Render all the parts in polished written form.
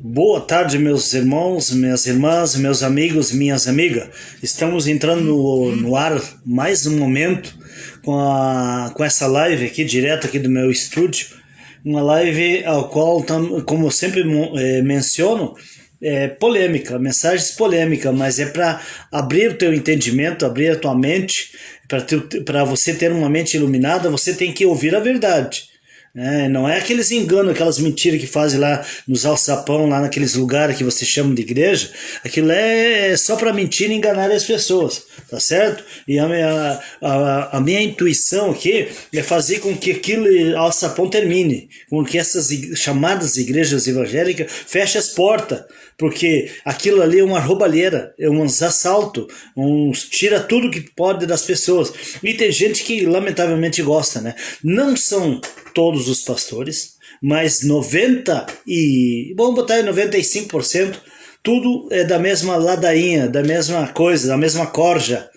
Boa tarde, meus irmãos, minhas irmãs, meus amigos, minhas amigas. Estamos entrando no ar mais um momento com essa live aqui, direto aqui do meu estúdio. Uma live ao qual, como eu sempre menciono, é polêmica, mensagens polêmicas, mas é para abrir o teu entendimento, abrir a tua mente, para você ter uma mente iluminada. Você tem que ouvir a verdade. Não é aqueles enganos, aquelas mentiras que fazem lá nos alçapão, lá naqueles lugares que você chama de igreja. Aquilo é só para mentir e enganar as pessoas, tá certo? E a minha intuição aqui é fazer com que aquele alçapão termine, com que essas chamadas igrejas evangélicas fechem as portas, porque aquilo ali é uma roubalheira, é um assalto, tira tudo que pode das pessoas. E tem gente que lamentavelmente gosta, né? Não são todos os pastores, mas 95%, tudo é da mesma ladainha, da mesma coisa, da mesma corja.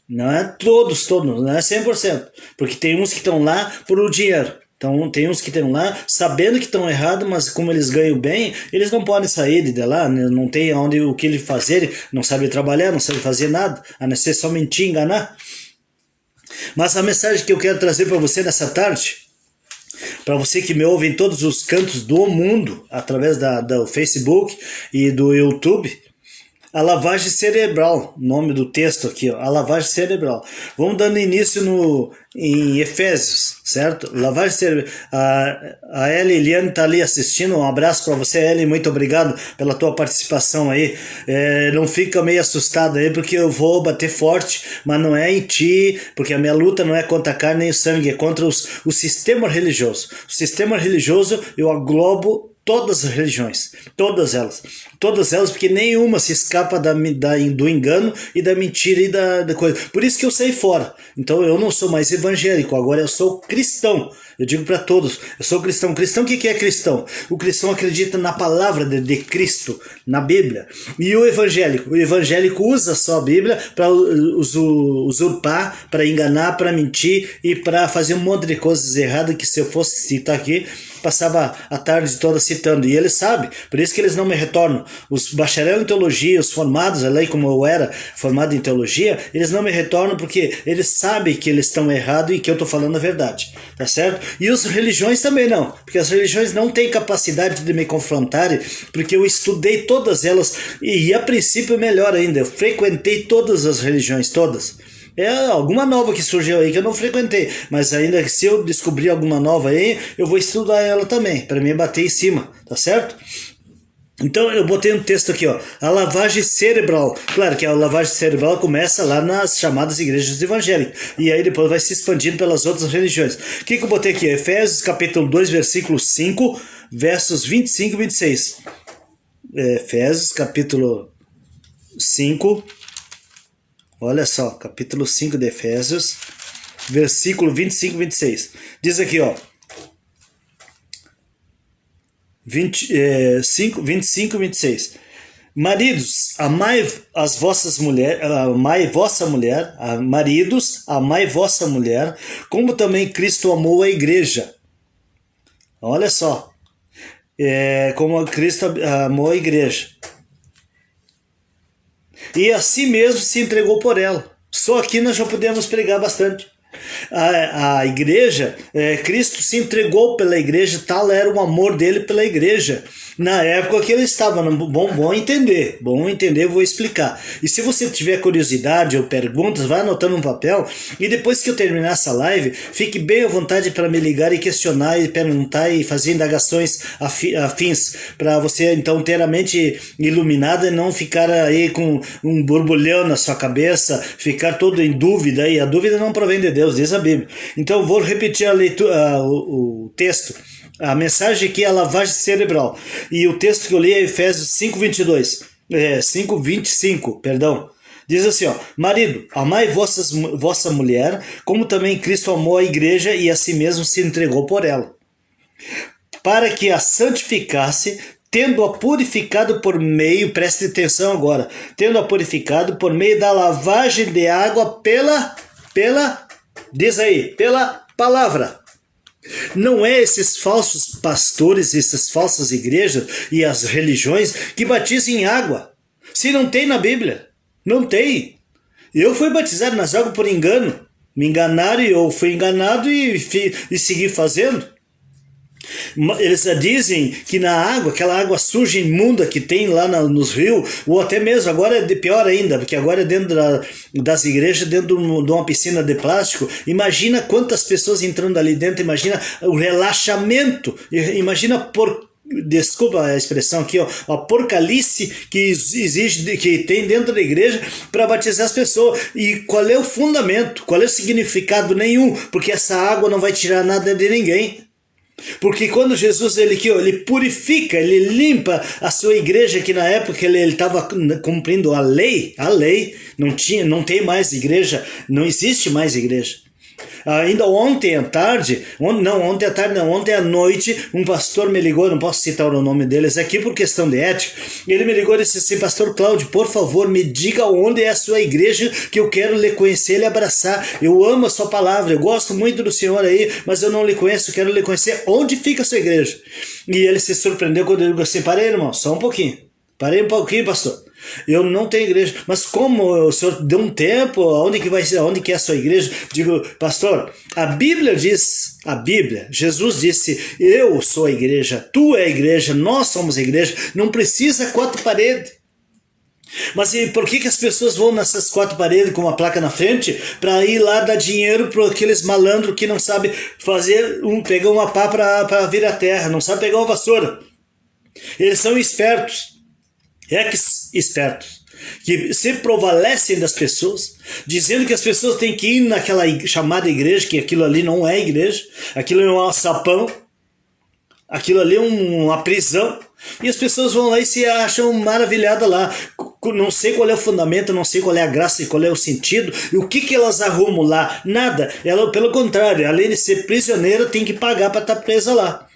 Não é todos, não é 100%, porque tem uns que estão lá por o dinheiro. Então tem uns que estão lá sabendo que estão errados, mas como eles ganham bem, eles não podem sair de lá, não tem o que eles fazerem, não sabem trabalhar, não sabem fazer nada, a não ser só mentir, enganar. Mas a mensagem que eu quero trazer para você nessa tarde, para você que me ouve em todos os cantos do mundo, através do Facebook e do YouTube, a lavagem cerebral, nome do texto aqui, ó, a lavagem cerebral. Vamos dando início em Efésios, certo? Lavagem cerebral. A Eli Eliane está ali assistindo, um abraço para você, Eli, muito obrigado pela tua participação aí. Não fica meio assustado aí, porque eu vou bater forte, mas não é em ti, porque a minha luta não é contra a carne nem o sangue, é contra o sistema religioso. O sistema religioso eu aglobo todas as religiões, todas elas, porque nenhuma se escapa do engano e da mentira e da coisa. Por isso que eu saí fora. Então eu não sou mais evangélico, agora eu sou cristão. Eu digo para todos, eu sou cristão. Cristão, o que é cristão? O cristão acredita na palavra de Cristo, na Bíblia. E o evangélico usa só a Bíblia para usurpar, para enganar, para mentir e para fazer um monte de coisas erradas que, se eu fosse citar aqui, passava a tarde toda citando, e eles sabem, por isso que eles não me retornam. Os bacharel em teologia, os formados, ali como eu era formado em teologia, eles não me retornam porque eles sabem que eles estão errados e que eu estou falando a verdade, tá certo? E as religiões também não, porque as religiões não têm capacidade de me confrontarem, porque eu estudei todas elas, e a princípio melhor ainda, eu frequentei todas as religiões, todas. Alguma nova que surgiu aí que eu não frequentei, mas ainda se eu descobrir alguma nova aí, eu vou estudar ela também, para mim bater em cima, tá certo? Então eu botei um texto aqui, ó, a lavagem cerebral. Claro que a lavagem cerebral começa lá nas chamadas igrejas evangélicas, e aí depois vai se expandindo pelas outras religiões. O que eu botei aqui? Efésios capítulo 2, versículo 5, versos 25 e 26. Efésios capítulo 5, olha só, capítulo 5 de Efésios, versículo 25 e 26. Diz aqui, ó, 25 e 26. Maridos, amai vossa mulher, maridos, amai vossa mulher, como também Cristo amou a igreja. Olha só, como Cristo amou a igreja. E assim mesmo se entregou por ela. Só aqui nós já podemos pregar bastante. A igreja, Cristo se entregou pela igreja, tal era o amor dele pela igreja. Na época que ele estava, bom entender, vou explicar. E se você tiver curiosidade ou perguntas, vai anotando um papel, e depois que eu terminar essa live, fique bem à vontade para me ligar e questionar e perguntar e fazer indagações afins, para você então ter a mente iluminada e não ficar aí com um borbulhão na sua cabeça, ficar todo em dúvida, e a dúvida não provém de Deus, diz a Bíblia. Então eu vou repetir a leitura, o texto. A mensagem aqui é a lavagem cerebral. E o texto que eu li é Efésios 5:25, perdão. Diz assim, ó: marido, amai vossa mulher, como também Cristo amou a igreja e a si mesmo se entregou por ela, para que a santificasse, tendo-a purificado por meio, preste atenção agora, tendo-a purificado por meio da lavagem de água pela, diz aí, pela palavra. Não é esses falsos pastores, essas falsas igrejas e as religiões que batizam em água. Se não tem na Bíblia, não tem. Eu fui batizado nas águas por engano. Me enganaram e eu fui enganado e segui fazendo. Eles dizem que na água, aquela água suja e imunda que tem lá nos rios, ou até mesmo agora é pior ainda, porque agora é dentro das igrejas, dentro de uma piscina de plástico. Imagina quantas pessoas entrando ali dentro, imagina o relaxamento, imagina desculpa a expressão aqui, ó, a porcalice que exige, que tem dentro da igreja para batizar as pessoas. E qual é o fundamento? Qual é o significado? Nenhum, porque essa água não vai tirar nada de ninguém. Porque quando Jesus ele purifica, ele limpa a sua igreja, que na época ele estava cumprindo a lei, não tem mais igreja, não existe mais igreja. Ainda ontem à noite, um pastor me ligou, não posso citar o nome deles aqui por questão de ética. Ele me ligou e disse assim: Pastor Cláudio, por favor, me diga onde é a sua igreja, que eu quero lhe conhecer e lhe abraçar. Eu amo a sua palavra, eu gosto muito do senhor aí, mas eu não lhe conheço, quero lhe conhecer. Onde fica a sua igreja? E ele se surpreendeu quando ele disse assim: parei, irmão, só um pouquinho. Parei um pouquinho, pastor. Eu não tenho igreja. Mas como o senhor deu um tempo, aonde que é a sua igreja? Digo, pastor, a Bíblia diz, Jesus disse: eu sou a igreja, tu é a igreja, nós somos a igreja, não precisa 4 paredes. Mas e por que as pessoas vão nessas 4 paredes com uma placa na frente para ir lá dar dinheiro para aqueles malandros que não sabem pegar uma pá para vir à terra, não sabem pegar uma vassoura? Eles são espertos, espertos, que se prevalecem das pessoas, dizendo que as pessoas têm que ir naquela chamada igreja, que aquilo ali não é igreja, aquilo é um alçapão, aquilo ali é uma prisão, e as pessoas vão lá e se acham maravilhadas lá. Não sei qual é o fundamento, não sei qual é a graça e qual é o sentido, e o que elas arrumam lá? Nada. Ela, pelo contrário, além de ser prisioneira, tem que pagar para estar presa lá.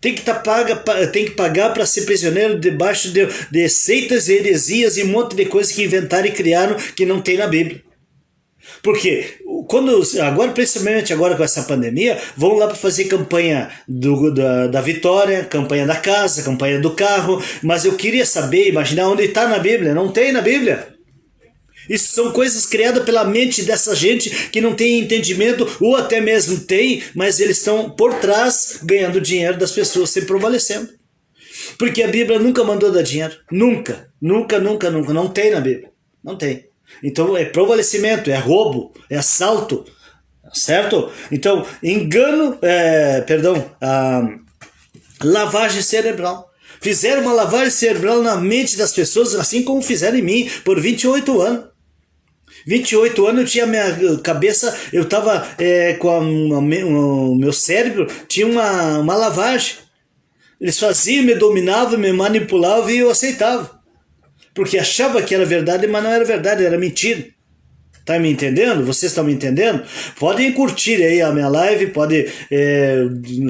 Tem que pagar para ser prisioneiro debaixo de seitas e heresias e um monte de coisas que inventaram e criaram que não tem na Bíblia. Porque principalmente agora com essa pandemia, vão lá para fazer campanha da vitória, campanha da casa, campanha do carro, mas eu queria saber, imaginar onde está na Bíblia. Não tem na Bíblia. Isso são coisas criadas pela mente dessa gente que não tem entendimento, ou até mesmo tem, mas eles estão por trás ganhando dinheiro das pessoas, se prevalecendo. Porque a Bíblia nunca mandou dar dinheiro. Nunca. Não tem na Bíblia. Não tem. Então é prevalecimento, é roubo, é assalto. Certo? Então, lavagem cerebral. Fizeram uma lavagem cerebral na mente das pessoas, assim como fizeram em mim, por 28 anos. 28 anos eu tinha minha cabeça, eu estava o meu cérebro tinha uma lavagem. Eles faziam, me dominavam, me manipulavam e eu aceitava. Porque achava que era verdade, mas não era verdade, era mentira. Tá me entendendo? Vocês estão me entendendo? Podem curtir aí a minha live, pode,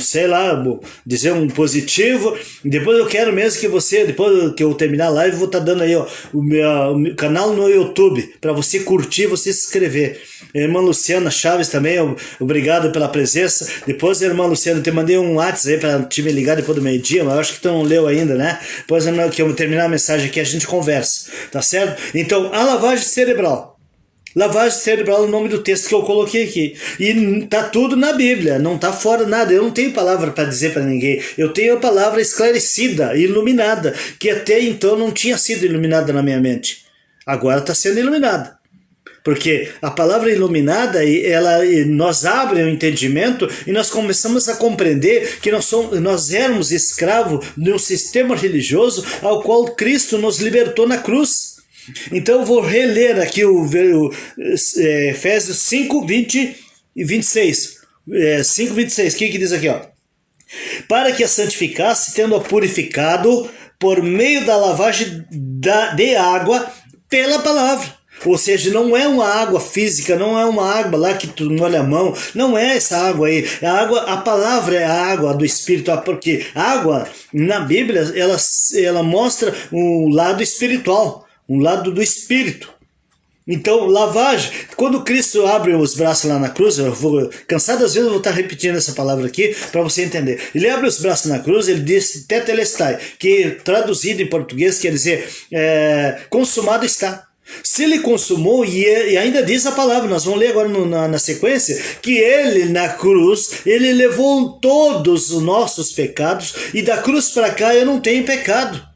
sei lá, dizer um positivo. Depois eu quero mesmo que você, depois que eu terminar a live, vou estar dando aí o meu canal no YouTube, para você curtir, você se inscrever. Irmã Luciana Chaves também, obrigado pela presença. Depois, irmã Luciana, eu te mandei um WhatsApp aí para te me ligar depois do meio-dia, mas eu acho que tu não leu ainda, né? Depois que eu terminar a mensagem aqui, a gente conversa, tá certo? Então, a lavagem cerebral. Lavagem cerebral é o nome do texto que eu coloquei aqui. E tá tudo na Bíblia, não tá fora nada. Eu não tenho palavra para dizer para ninguém. Eu tenho a palavra esclarecida, iluminada, que até então não tinha sido iluminada na minha mente. Agora está sendo iluminada. Porque a palavra iluminada, nós abre o entendimento e nós começamos a compreender que nós éramos escravos de um sistema religioso ao qual Cristo nos libertou na cruz. Então eu vou reler aqui o Efésios 5, 20 e 26. 5, 26, o que diz aqui? Ó? Para que a santificasse, tendo-a purificado por meio da lavagem de água pela palavra. Ou seja, não é uma água física, não é uma água lá que tu molha a mão, não é essa água aí. A palavra é a água do Espírito, porque a água na Bíblia ela mostra um lado espiritual. Um lado do Espírito. Então, lavagem, quando Cristo abre os braços lá na cruz, eu vou, cansado às vezes eu vou estar repetindo essa palavra aqui para você entender. Ele abre os braços na cruz, ele diz tetelestai, que traduzido em português quer dizer consumado está. Se ele consumou, e ainda diz a palavra, nós vamos ler agora na sequência, que ele na cruz, ele levou todos os nossos pecados, e da cruz para cá eu não tenho pecado.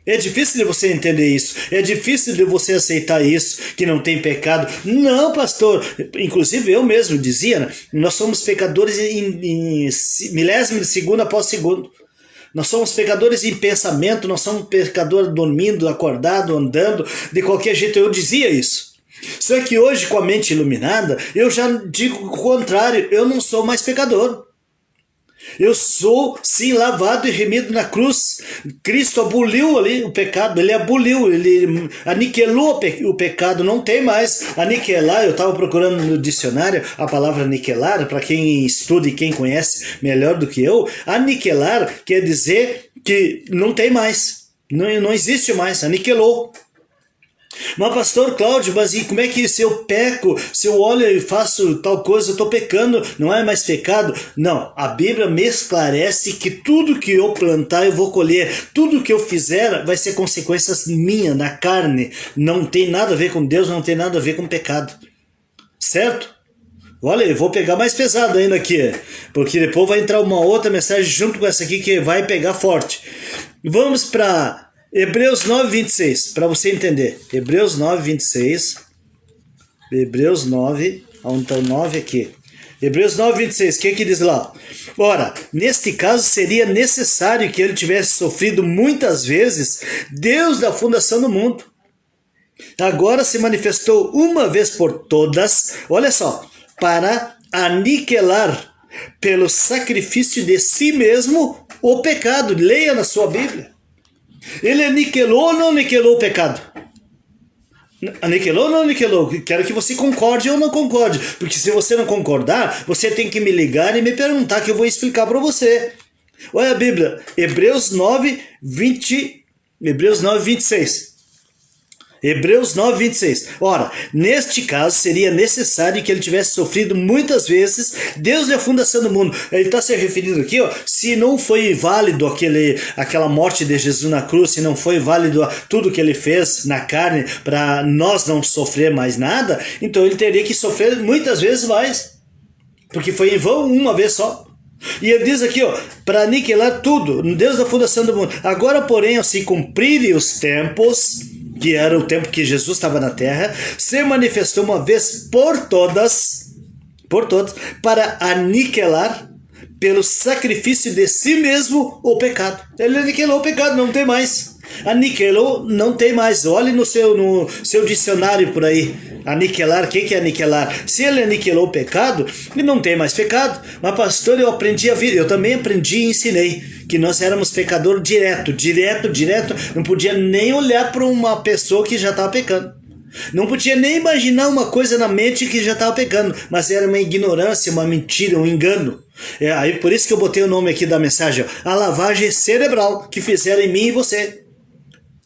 É difícil de você entender isso, é difícil de você aceitar isso, que não tem pecado. Não, pastor, inclusive eu mesmo dizia, né? Nós somos pecadores em milésimo de segundo após segundo. Nós somos pecadores em pensamento, nós somos pecadores dormindo, acordado, andando, de qualquer jeito, eu dizia isso. Só que hoje, com a mente iluminada, eu já digo o contrário, eu não sou mais pecador. Eu sou, sim, lavado e remido na cruz. Cristo aboliu ali o pecado, ele aboliu, ele aniquilou o pecado, não tem mais. Aniquilar, eu estava procurando no dicionário a palavra aniquilar, para quem estuda e quem conhece melhor do que eu, aniquilar quer dizer que não tem mais, não existe mais, aniquilou. Mas pastor Cláudio, mas e como é que se eu peco, se eu olho e faço tal coisa, eu estou pecando, não é mais pecado? Não, a Bíblia me esclarece que tudo que eu plantar eu vou colher, tudo que eu fizer vai ser consequências minhas, na carne, não tem nada a ver com Deus, não tem nada a ver com pecado, certo? Olha, eu vou pegar mais pesado ainda aqui, porque depois vai entrar uma outra mensagem junto com essa aqui que vai pegar forte. Vamos para Hebreus 9, 26, para você entender. Hebreus 9, 26. Hebreus 9, onde está o 9 aqui? Hebreus 9, 26, o que diz lá? Ora, neste caso seria necessário que ele tivesse sofrido muitas vezes desde a fundação do mundo. Agora se manifestou uma vez por todas, olha só, para aniquilar pelo sacrifício de si mesmo o pecado. Leia na sua Bíblia. Ele aniquilou ou não aniquilou o pecado? Aniquilou ou não aniquilou? Quero que você concorde ou não concorde. Porque se você não concordar, você tem que me ligar e me perguntar que eu vou explicar para você. Olha a Bíblia. Hebreus 9, 26. Hebreus 9, 26. Ora, neste caso seria necessário que ele tivesse sofrido muitas vezes desde a fundação do mundo. Ele está se referindo aqui, ó, se não foi válido aquela morte de Jesus na cruz, se não foi válido tudo que ele fez na carne para nós não sofrer mais nada, então ele teria que sofrer muitas vezes mais. Porque foi em vão uma vez só. E ele diz aqui, ó, para aniquilar tudo, desde a fundação do mundo. Agora, porém, ao se cumprirem os tempos, que era o tempo que Jesus estava na terra, se manifestou uma vez por todas, para aniquilar pelo sacrifício de si mesmo o pecado. Ele aniquilou o pecado, não tem mais. Aniquilou, não tem mais. Olhe no seu dicionário por aí. Aniquilar, o que é aniquilar? Se ele aniquilou o pecado, ele não tem mais pecado. Mas pastor, eu aprendi a vida, eu também aprendi e ensinei que nós éramos pecador direto, não podia nem olhar para uma pessoa que já estava pecando. Não podia nem imaginar uma coisa na mente que já estava pecando, mas era uma ignorância, uma mentira, um engano. Aí por isso que eu botei o nome aqui da mensagem, ó, a lavagem cerebral que fizeram em mim e você.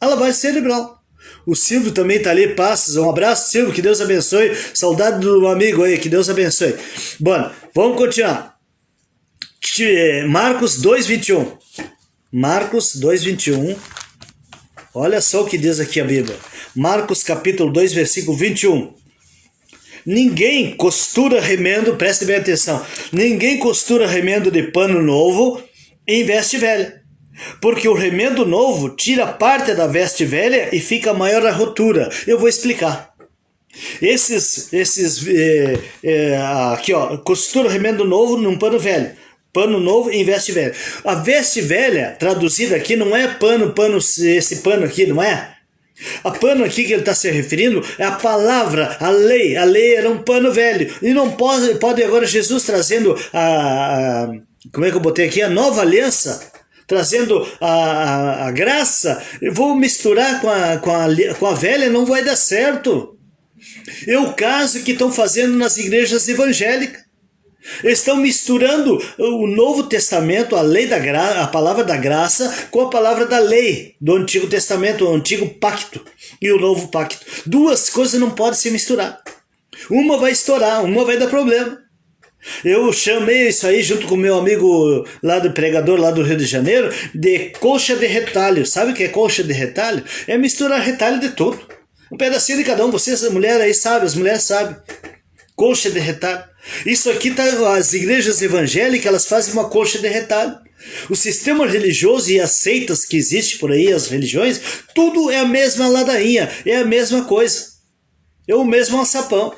A lavagem cerebral. O Silvio também está ali, passos. Um abraço, Silvio, que Deus abençoe. Saudade do amigo aí, que Deus abençoe. Bom, vamos continuar. Marcos 2:21. Marcos 2:21. Olha só o que diz aqui a Bíblia. Marcos capítulo 2, versículo 21. Ninguém costura remendo, preste bem atenção. Ninguém costura remendo de pano novo em veste velha. Porque o remendo novo tira parte da veste velha e fica maior a rotura. Eu vou explicar. Aqui ó, costura remendo novo num pano velho. Pano novo em veste velha. A veste velha, traduzida aqui, não é esse pano aqui, não é? A pano aqui que ele está se referindo é a palavra, a lei. A lei era um pano velho. E não pode agora Jesus trazendo como é que eu botei aqui? A nova aliança. Trazendo a graça, eu vou misturar com a velha, não vai dar certo. É o caso que estão fazendo nas igrejas evangélicas. Eles estão misturando o Novo Testamento, a lei da a palavra da graça, com a palavra da lei do Antigo Testamento, o Antigo Pacto e o Novo Pacto. Duas coisas não podem se misturar. Uma vai estourar, uma vai dar problema. Eu chamei isso aí, junto com o meu amigo lá do pregador lá do Rio de Janeiro, de coxa de retalho. Sabe o que é coxa de retalho? É misturar retalho de tudo. Um pedacinho de cada um. Vocês, mulher aí, sabe, as mulheres sabem. Coxa de retalho. Isso aqui tá, as igrejas evangélicas, elas fazem uma coxa de retalho. O sistema religioso e as seitas que existem por aí, as religiões, tudo é a mesma ladainha, é a mesma coisa. É o mesmo alçapão.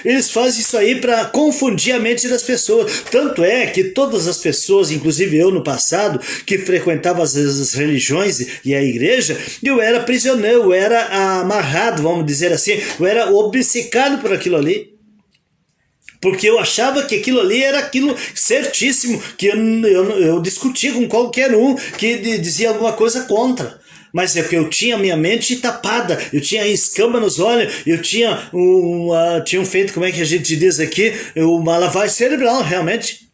Eles fazem isso aí para confundir a mente das pessoas. Tanto é que todas as pessoas, inclusive eu no passado, que frequentava as religiões e a igreja, eu era prisioneiro, eu era amarrado, vamos dizer assim, eu era obcecado por aquilo ali. Porque eu achava que aquilo ali era aquilo certíssimo, que eu discutia com qualquer um que dizia alguma coisa contra. Mas é porque eu tinha minha mente tapada, eu tinha escama nos olhos, eu tinha tinha feito, como é que a gente diz aqui, uma lavagem cerebral, realmente,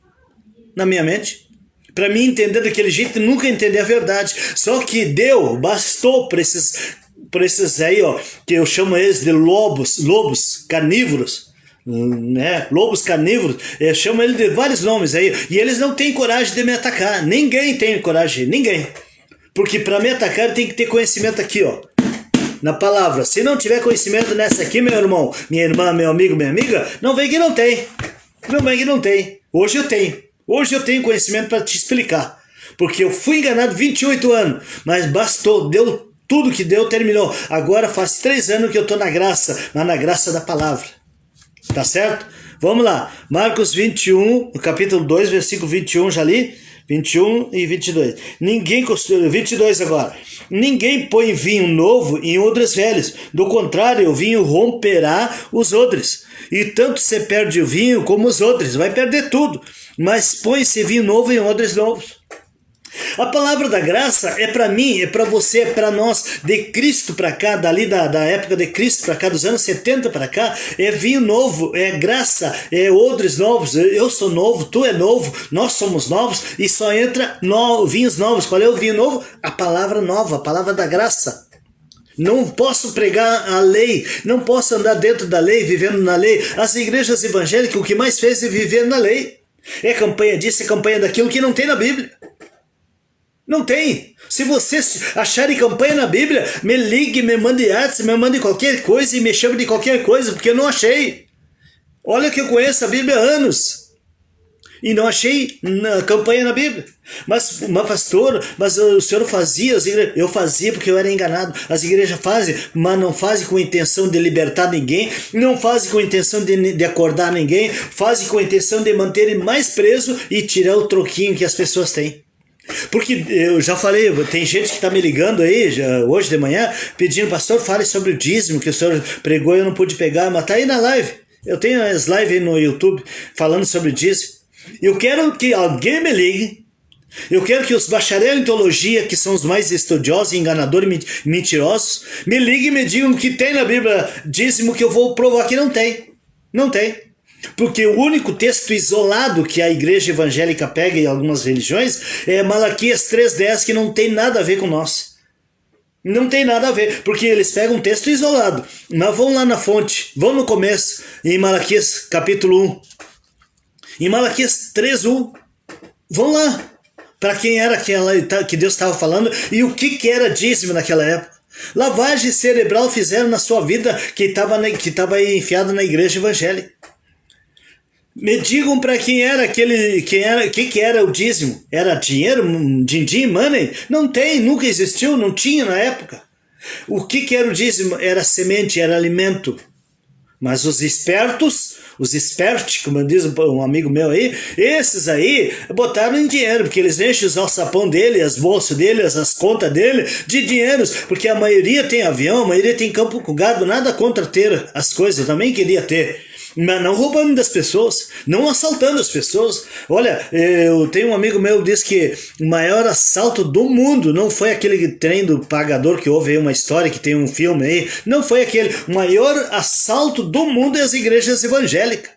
na minha mente. Para mim entender daquele jeito, nunca entender a verdade. Só que bastou para esses aí, ó, que eu chamo eles de lobos carnívoros, né? Lobos carnívoros, eu chamo eles de vários nomes aí, e eles não têm coragem de me atacar. Ninguém tem coragem, ninguém. Porque para me atacar tem que ter conhecimento aqui, ó, na palavra. Se não tiver conhecimento nessa aqui, meu irmão, minha irmã, meu amigo, minha amiga, não vem que não tem. Não vem que não tem. Hoje eu tenho. Hoje eu tenho conhecimento para te explicar. Porque eu fui enganado 28 anos, mas bastou, deu tudo que deu, terminou. Agora faz 3 anos que eu estou na graça, mas na graça da palavra. Tá certo? Vamos lá. Marcos 21, capítulo 2, versículo 21, já li? 21 e 22. 22 agora. Ninguém põe vinho novo em odres velhos. Do contrário, o vinho romperá os odres. E tanto se perde o vinho como os odres. Vai perder tudo. Mas põe-se vinho novo em odres novos. A palavra da graça é para mim, é para você, é para nós, de Cristo para cá, dali da época de Cristo para cá, dos anos 70 para cá, é vinho novo, é graça, é odres novos, eu sou novo, tu é novo, nós somos novos e só entra vinhos novos. Qual é o vinho novo? A palavra nova, a palavra da graça. Não posso pregar a lei, não posso andar dentro da lei, vivendo na lei. As igrejas evangélicas, o que mais fez é viver na lei. É campanha disso, é campanha daquilo que não tem na Bíblia. Não tem. Se vocês acharem campanha na Bíblia, me ligue, me mande WhatsApp, me mande qualquer coisa e me chame de qualquer coisa, porque eu não achei. Olha que eu conheço a Bíblia há anos e não achei campanha na Bíblia. Mas pastor, mas o senhor fazia, eu fazia porque eu era enganado. As igrejas fazem, mas não fazem com a intenção de libertar ninguém, não fazem com a intenção de acordar ninguém, fazem com a intenção de manter ele mais preso e tirar o troquinho que as pessoas têm. Porque eu já falei, tem gente que está me ligando aí hoje de manhã pedindo, pastor, fale sobre o dízimo que o senhor pregou e eu não pude pegar, mas tá aí na live. Eu tenho as lives aí no YouTube falando sobre o dízimo. Eu quero que alguém me ligue. Eu quero que os bacharéis em teologia, que são os mais estudiosos, enganadores e mentirosos, me liguem e me digam que tem na Bíblia dízimo, que eu vou provar que não tem. Não tem. Porque o único texto isolado que a igreja evangélica pega em algumas religiões é Malaquias 3,10, que não tem nada a ver com nós. Não tem nada a ver, porque eles pegam um texto isolado, mas vão lá na fonte, vão no começo, em Malaquias capítulo 1. Em Malaquias 3,1, vão lá, para quem era aquela que Deus estava falando e o que era dízimo naquela época. Lavagem cerebral fizeram na sua vida que estava enfiado na igreja evangélica. Me digam para quem era que era o dízimo? Era dinheiro, din-din, money? Não tem, nunca existiu, não tinha na época. O que era o dízimo? Era semente, era alimento. Mas os espertos, como diz um amigo meu aí, esses aí botaram em dinheiro, porque eles enchem os alçapão dele, as bolsas dele, as contas dele de dinheiros, porque a maioria tem avião, a maioria tem campo com gado, nada contra ter as coisas, eu também queria ter. Mas não roubando das pessoas, não assaltando as pessoas. Olha, eu tenho um amigo meu que diz que o maior assalto do mundo não foi aquele trem do pagador que houve aí uma história, que tem um filme aí, não foi aquele. O maior assalto do mundo é as igrejas evangélicas.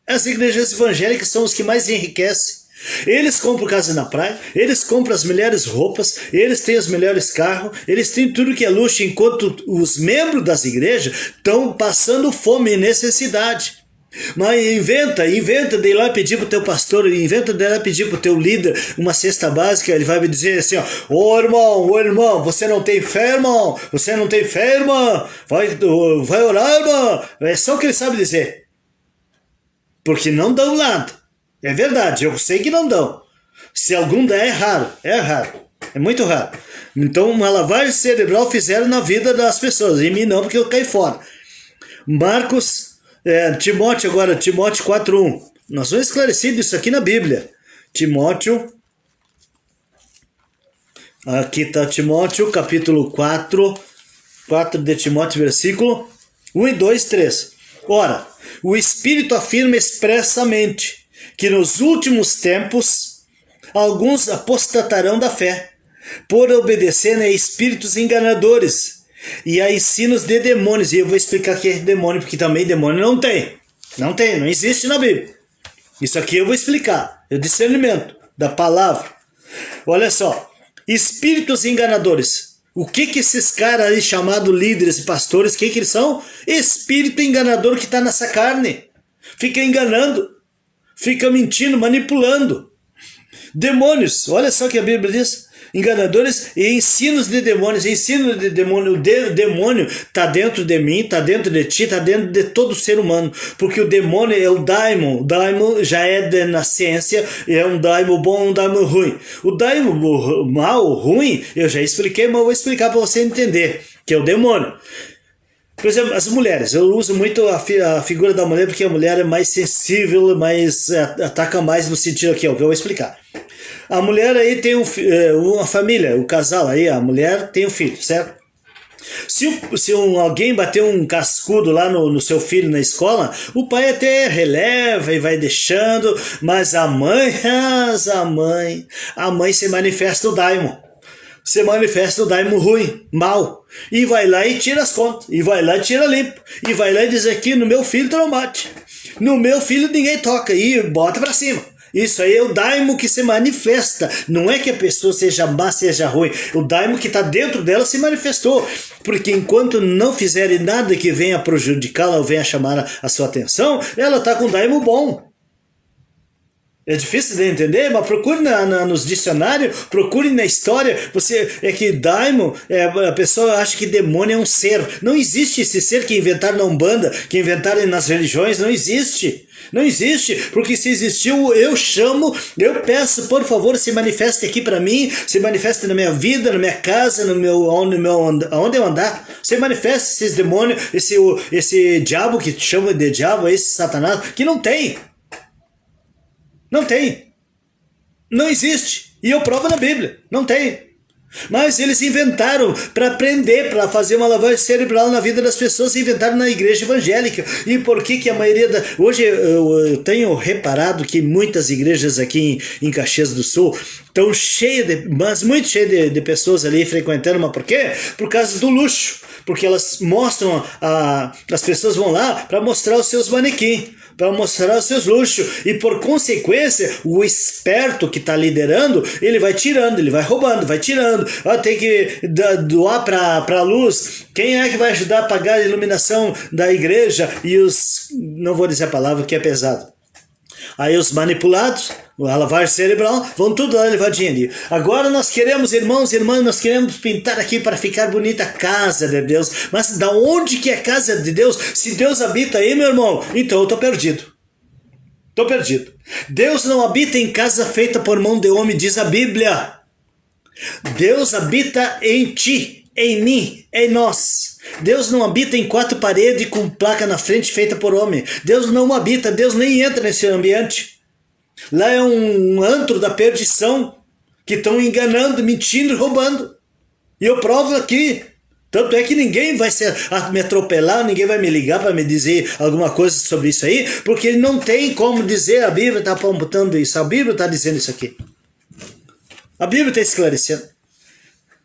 As igrejas evangélicas são os que mais enriquecem. Eles compram casa na praia, eles compram as melhores roupas, eles têm os melhores carros, eles têm tudo que é luxo, enquanto os membros das igrejas estão passando fome e necessidade. Mas inventa de ir lá pedir pro teu pastor, inventa de ir lá pedir pro teu líder uma cesta básica, ele vai me dizer assim, ó, ô irmão, você não tem fé, irmão, você não tem fé, irmão, vai orar, irmão, é só o que ele sabe dizer. Porque não dão nada. É verdade, eu sei que não dão. Se algum dá, é raro, é muito raro. Então uma lavagem cerebral fizeram na vida das pessoas, em mim não, porque eu caí fora. Timóteo 4:1. Nós vamos esclarecer isso aqui na Bíblia. Timóteo, aqui está Timóteo, capítulo 4 de Timóteo, versículo 1 e 2, 3. Ora, o Espírito afirma expressamente que nos últimos tempos alguns apostatarão da fé, por obedecerem a espíritos enganadores e a ensinos de demônios. E eu vou explicar o que é demônio, porque também demônio não existe na Bíblia. Isso aqui eu vou explicar, é o discernimento da palavra. Olha só, espíritos enganadores. O que esses caras aí chamados líderes e pastores, que eles são? Espírito enganador que está nessa carne, fica enganando, fica mentindo, manipulando. Demônios, olha só o que a Bíblia diz. Enganadores e ensinos de demônios. Ensino de demônio. O demônio está dentro de mim, está dentro de ti, está dentro de todo ser humano. Porque o demônio é o daimon. O daimon já é de nascença, é um daimon bom, um daimon ruim. O daimon mal, ruim, eu já expliquei, mas eu vou explicar para você entender, que é o demônio. Por exemplo, as mulheres, eu uso muito a figura da mulher porque a mulher é mais sensível, mais ataca mais no sentido aqui, é o que eu vou explicar. A mulher aí tem uma família, o casal aí, a mulher tem um filho, certo? Se alguém bater um cascudo lá no seu filho na escola, o pai até releva e vai deixando, mas a mãe se manifesta o daimon. Se manifesta o daimon ruim, mal, e vai lá e tira as contas, e vai lá e tira limpo, e vai lá e diz aqui, no meu filho tu não bate, no meu filho ninguém toca, e bota pra cima. Isso aí é o daimon que se manifesta, não é que a pessoa seja má, seja ruim, o daimon que está dentro dela se manifestou, porque enquanto não fizerem nada que venha prejudicá-la ou venha chamar a sua atenção, ela está com o daimon bom. É difícil de entender, mas procure nos dicionários, procure na história. É que daimon, a pessoa acha que demônio é um ser. Não existe esse ser que inventaram na Umbanda, que inventaram nas religiões, não existe. Não existe, porque se existiu, eu peço, por favor, se manifeste aqui para mim, se manifeste na minha vida, na minha casa, onde eu andar. Se manifeste esses demônios, esse diabo que chama de diabo, esse satanás, que não tem. Não tem. Não existe. E eu provo na Bíblia. Não tem. Mas eles inventaram para aprender, para fazer uma lavagem cerebral na vida das pessoas, inventaram na igreja evangélica. E por que a maioria Hoje eu tenho reparado que muitas igrejas aqui em Caxias do Sul estão cheias mas muito cheias de pessoas ali frequentando, mas por quê? Por causa do luxo. Porque elas mostram, as pessoas vão lá para mostrar os seus manequins, para mostrar os seus luxos, e por consequência, o esperto que está liderando, ele vai tirando, ele vai roubando, vai tirando, tem que doar para a luz, quem é que vai ajudar a pagar a iluminação da igreja, e não vou dizer a palavra que é pesado, aí os manipulados, a lavagem cerebral, vão tudo lá levar dinheiro. Agora nós queremos, irmãos e irmãs, nós queremos pintar aqui para ficar bonita a casa de Deus. Mas da onde que é a casa de Deus? Se Deus habita aí, meu irmão, então eu estou perdido. Estou perdido. Deus não habita em casa feita por mão de homem, diz a Bíblia. Deus habita em ti, em mim, em nós. Deus não habita em quatro paredes com placa na frente feita por homem. Deus não habita, Deus nem entra nesse ambiente. Lá é um antro da perdição, que estão enganando, mentindo e roubando. E eu provo aqui. Tanto é que ninguém vai me atropelar, ninguém vai me ligar para me dizer alguma coisa sobre isso aí, porque não tem como dizer, a Bíblia está apontando isso, a Bíblia está dizendo isso aqui. A Bíblia está esclarecendo.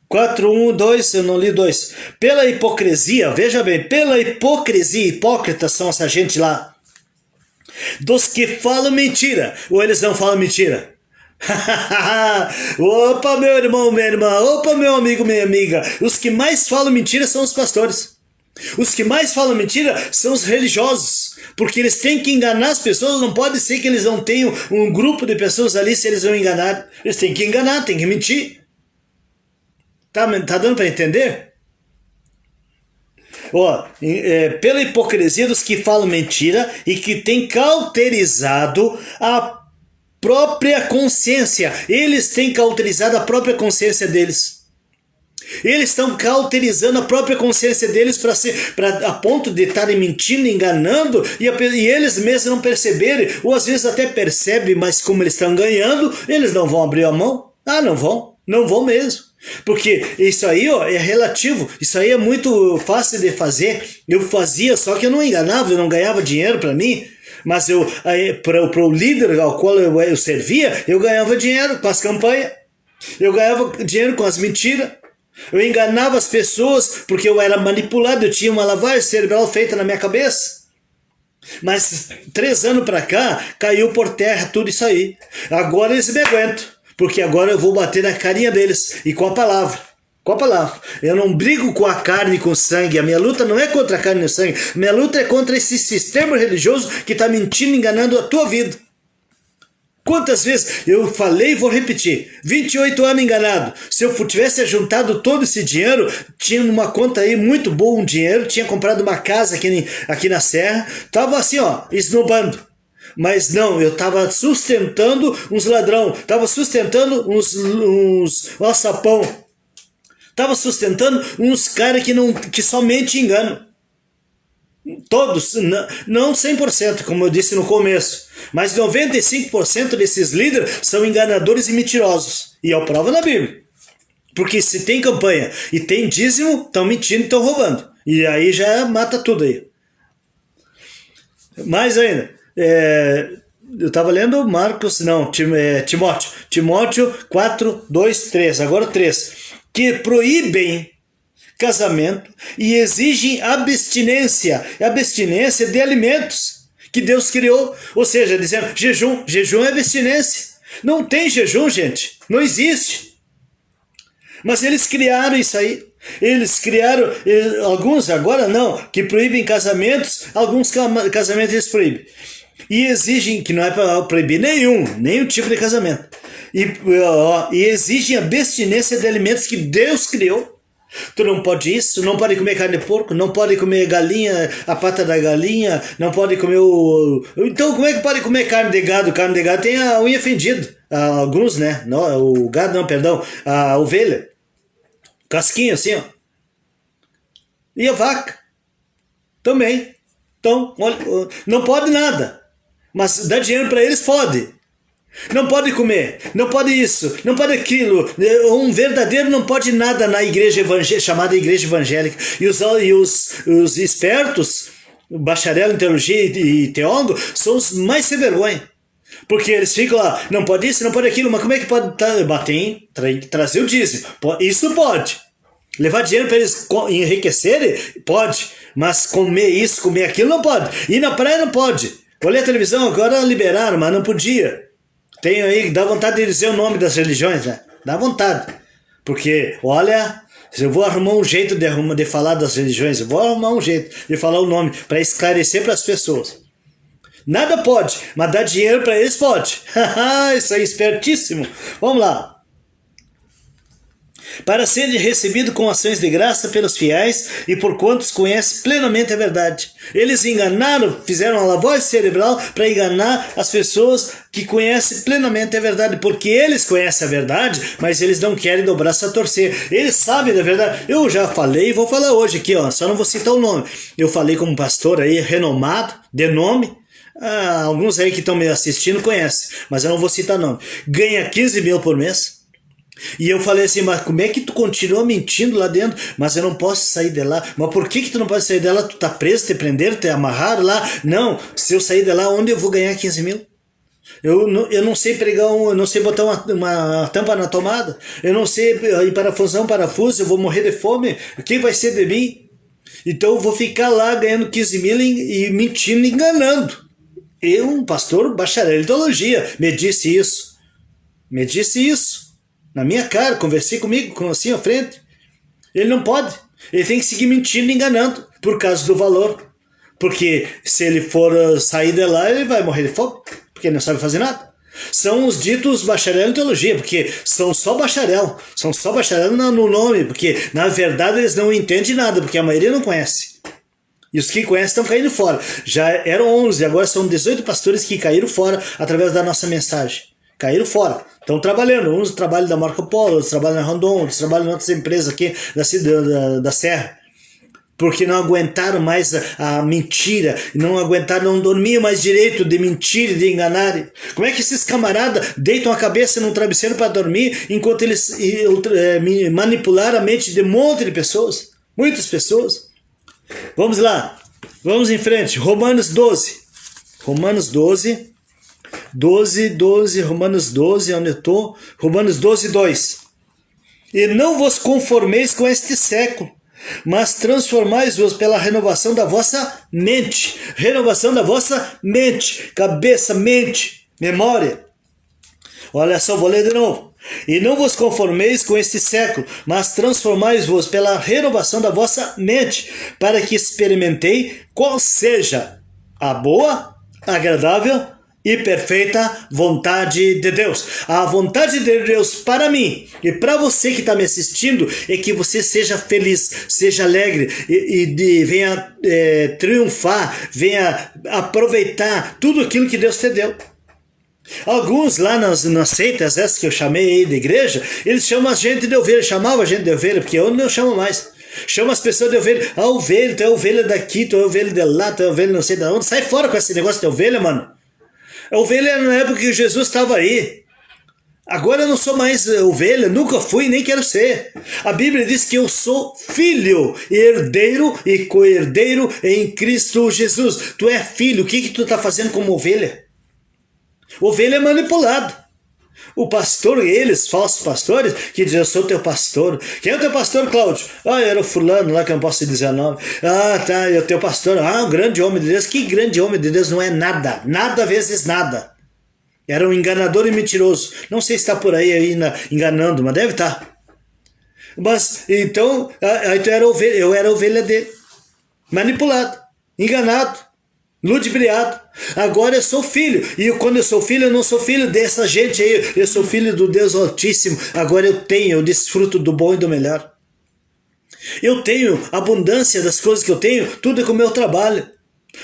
4:1, 2, eu não li 2. Pela hipocrisia, veja bem, pela hipocrisia, hipócritas são essa gente lá. Dos que falam mentira, ou eles não falam mentira? Opa, meu irmão, minha irmã, opa, meu amigo, minha amiga. Os que mais falam mentira são os pastores. Os que mais falam mentira são os religiosos, porque eles têm que enganar as pessoas. Não pode ser que eles não tenham um grupo de pessoas ali se eles vão enganar. Eles têm que enganar, têm que mentir. Tá dando para entender? Pela hipocrisia dos que falam mentira e que têm cauterizado a própria consciência. Eles têm cauterizado a própria consciência deles. Eles estão cauterizando a própria consciência deles a ponto de estarem mentindo, enganando, e eles mesmos não perceberem, ou às vezes até percebem, mas como eles estão ganhando, eles não vão abrir a mão. Não vão mesmo. Porque isso aí é relativo, isso aí é muito fácil de fazer. Eu fazia, só que eu não enganava, eu não ganhava dinheiro para mim. Mas para o líder ao qual eu servia, eu ganhava dinheiro com as campanhas, eu ganhava dinheiro com as mentiras, eu enganava as pessoas porque eu era manipulado, eu tinha uma lavagem cerebral feita na minha cabeça. Mas 3 anos para cá, caiu por terra tudo isso aí. Agora eles me aguentam, porque agora eu vou bater na carinha deles e com a palavra. Com a palavra. Eu não brigo com a carne e com o sangue. A minha luta não é contra a carne e o sangue. A minha luta é contra esse sistema religioso que está mentindo, enganando a tua vida. Quantas vezes eu falei e vou repetir. 28 anos enganado. Se eu tivesse juntado todo esse dinheiro, tinha uma conta aí muito boa, um dinheiro, tinha comprado uma casa aqui na Serra, tava assim, esnobando. Mas não, eu estava sustentando uns ladrão, estava sustentando uns alçapão. Estava sustentando uns caras que somente enganam. Todos, não 100%, como eu disse no começo, mas 95% desses líderes são enganadores e mentirosos. E é prova na Bíblia. Porque se tem campanha e tem dízimo, estão mentindo e estão roubando. E aí já mata tudo aí. Mais ainda, eu estava lendo Timóteo. Timóteo 4, 2, 3, agora 3. Que proíbem casamento e exigem abstinência de alimentos que Deus criou, ou seja, dizendo jejum é abstinência. Não tem jejum, gente, não existe. Mas eles criaram isso aí. Eles criaram, alguns agora não, que proíbem casamentos, alguns casamentos eles proíbem. E exigem, que não é para proibir nenhum tipo de casamento. E exigem abstinência de alimentos que Deus criou. Tu não pode isso, não pode comer carne de porco, não pode comer galinha, a pata da galinha, não pode comer Então como é que pode comer carne de gado? Carne de gado tem a unha fendida. Alguns, né? Não, o gado não, perdão. A ovelha. Casquinha assim, E a vaca? Também. Então, olha, não pode nada. Mas dar dinheiro para eles pode. Não pode comer, não pode isso, não pode aquilo. Um verdadeiro não pode nada na igreja chamada igreja evangélica. E os espertos, bacharel em teologia e teólogo, são os mais sem vergonha. Porque eles ficam lá, não pode isso, não pode aquilo, mas como é que pode trazer o dízimo? Isso pode. Levar dinheiro para eles enriquecerem? Pode. Mas comer isso, comer aquilo, não pode. Ir na praia não pode. Olhei a televisão, agora liberaram, mas não podia. Tem aí, dá vontade de dizer o nome das religiões, né? Dá vontade. Porque, olha, eu vou arrumar um jeito de falar das religiões, eu vou arrumar um jeito de falar o nome para esclarecer para as pessoas. Nada pode, mas dar dinheiro para eles pode. Isso aí, espertíssimo. Vamos lá. Para ser recebido com ações de graça pelos fiéis e por quantos conhecem plenamente a verdade. Eles enganaram, fizeram uma lavagem cerebral para enganar as pessoas que conhecem plenamente a verdade, porque eles conhecem a verdade, mas eles não querem dobrar o braço a torcer. Eles sabem da verdade. Eu já falei e vou falar hoje aqui, só não vou citar o nome. Eu falei com um pastor aí renomado, de nome. Alguns aí que estão me assistindo conhecem, mas eu não vou citar nome. Ganha 15 mil por mês. E eu falei assim, mas como é que tu continua mentindo lá dentro? Mas eu não posso sair de lá. Mas por que tu não pode sair de lá? Tu tá preso, te prenderam, te amarraram lá? Não, se eu sair de lá, onde eu vou ganhar 15 mil? Eu não sei pregar, eu não sei botar uma tampa na tomada. Eu não sei ir parafuso, eu vou morrer de fome. O que vai ser de mim? Então eu vou ficar lá ganhando 15 mil e mentindo, enganando. E um pastor bacharel em teologia me disse isso. Me disse isso. Na minha cara, conversei comigo, assim à frente. Ele não pode. Ele tem que seguir mentindo e enganando por causa do valor. Porque se ele for sair de lá, ele vai morrer de fome, porque ele não sabe fazer nada. São os ditos bacharel em teologia, porque são só bacharel no nome, porque na verdade eles não entendem nada, porque a maioria não conhece. E os que conhecem estão caindo fora. Já eram 11, agora são 18 pastores que caíram fora através da nossa mensagem. Caíram fora. Estão trabalhando. Uns trabalham da Marco Polo, outros trabalham na Rondon, outros trabalham em outras empresas aqui da Serra. Porque não aguentaram mais a mentira, não aguentaram, não dormiam mais direito de mentir e de enganar. Como é que esses camaradas deitam a cabeça num travesseiro para dormir, enquanto eles manipularam a mente de um monte de pessoas? Muitas pessoas. Vamos lá, vamos em frente. Romanos 12. Romanos 12. 12, Romanos 12, onde eu estou? Romanos 12, 2. E não vos conformeis com este século, mas transformais-vos pela renovação da vossa mente. Renovação da vossa mente. Cabeça, mente, memória. Olha só, vou ler de novo. E não vos conformeis com este século, mas transformais-vos pela renovação da vossa mente, para que experimentei qual seja a boa, agradável e perfeita vontade de Deus. A vontade de Deus para mim e para você que está me assistindo é que você seja feliz, seja alegre e venha triunfar, venha aproveitar tudo aquilo que Deus te deu. Alguns lá nas seitas, essas que eu chamei aí de igreja, eles chamam a gente de ovelha, chamavam a gente de ovelha, porque eu não chamo mais. Chama as pessoas de ovelha. Ah, ovelha, tu é ovelha daqui, tu é ovelha de lá, tu é ovelha não sei de onde. Sai fora com esse negócio de ovelha, mano. A ovelha era na época que Jesus estava aí. Agora eu não sou mais ovelha, nunca fui, nem quero ser. A Bíblia diz que eu sou filho, herdeiro e co-herdeiro em Cristo Jesus. Tu é filho, o que tu está fazendo como ovelha? Ovelha é manipulado. O pastor, eles, falsos pastores, que dizem, eu sou teu pastor. Quem é o teu pastor, Cláudio? Ah, era o fulano lá que eu não posso dizer o nome. Ah, tá, é o teu pastor. Ah, um grande homem de Deus. Que grande homem de Deus não é nada. Nada vezes nada. Era um enganador e mentiroso. Não sei se está por aí enganando, mas deve estar. Mas, então, eu era ovelha dele. Manipulado, enganado, ludibriado. Agora eu sou filho, e quando eu sou filho, eu não sou filho dessa gente aí, eu sou filho do Deus Altíssimo. Agora eu desfruto do bom e do melhor. Eu tenho abundância das coisas que eu tenho, tudo é com o meu trabalho.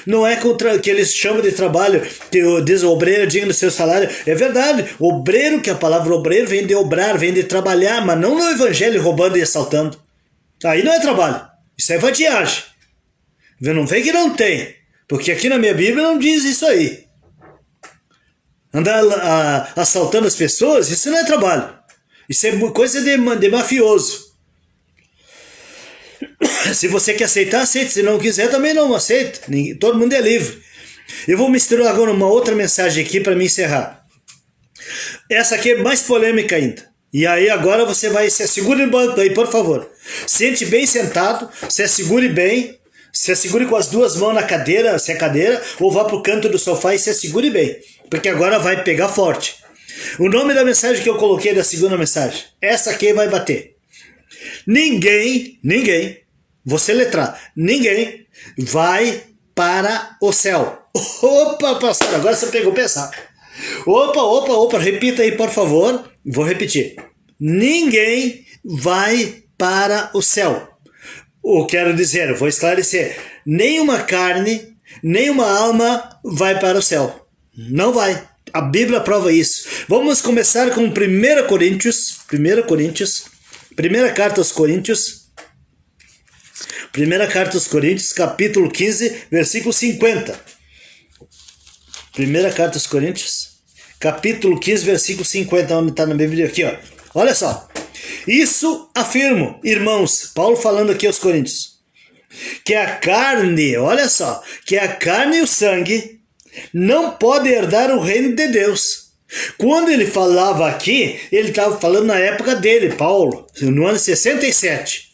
Não é que eles chamam de trabalho, que diz o obreiro digno do seu salário. É verdade, obreiro, que a palavra obreiro vem de obrar, vem de trabalhar, mas não no evangelho roubando e assaltando. Aí não é trabalho, isso é vadiagem. Não vem que não tem. Porque aqui na minha Bíblia não diz isso aí. Andar assaltando as pessoas, isso não é trabalho. Isso é coisa de mafioso. Se você quer aceitar, aceita. Se não quiser, também não aceita. Todo mundo é livre. Eu vou misturar agora uma outra mensagem aqui para me encerrar. Essa aqui é mais polêmica ainda. E aí agora você vai se assegure no banco aí, por favor. Sente bem sentado, se assegure bem. Se assegure com as duas mãos na cadeira, se é cadeira, ou vá para o canto do sofá e se assegure bem, porque agora vai pegar forte. O nome da mensagem que eu coloquei da segunda mensagem, essa aqui vai bater. Ninguém, você letrar, ninguém vai para o céu. Opa, pastor, agora você pegou pesado. Opa, repita aí, por favor. Vou repetir. Ninguém vai para o céu. Eu quero dizer, eu vou esclarecer, nenhuma carne, nenhuma alma vai para o céu. Não vai. A Bíblia prova isso. Vamos começar com 1 Coríntios, primeira carta aos Coríntios, capítulo 15, versículo 50. Primeira carta aos Coríntios, capítulo 15, versículo 50, onde está na Bíblia aqui, ó. Olha só. Isso afirmo, irmãos, Paulo falando aqui aos Coríntios, que a carne, olha só, que a carne e o sangue não podem herdar o reino de Deus. Quando ele falava aqui, ele estava falando na época dele, Paulo, no ano 67.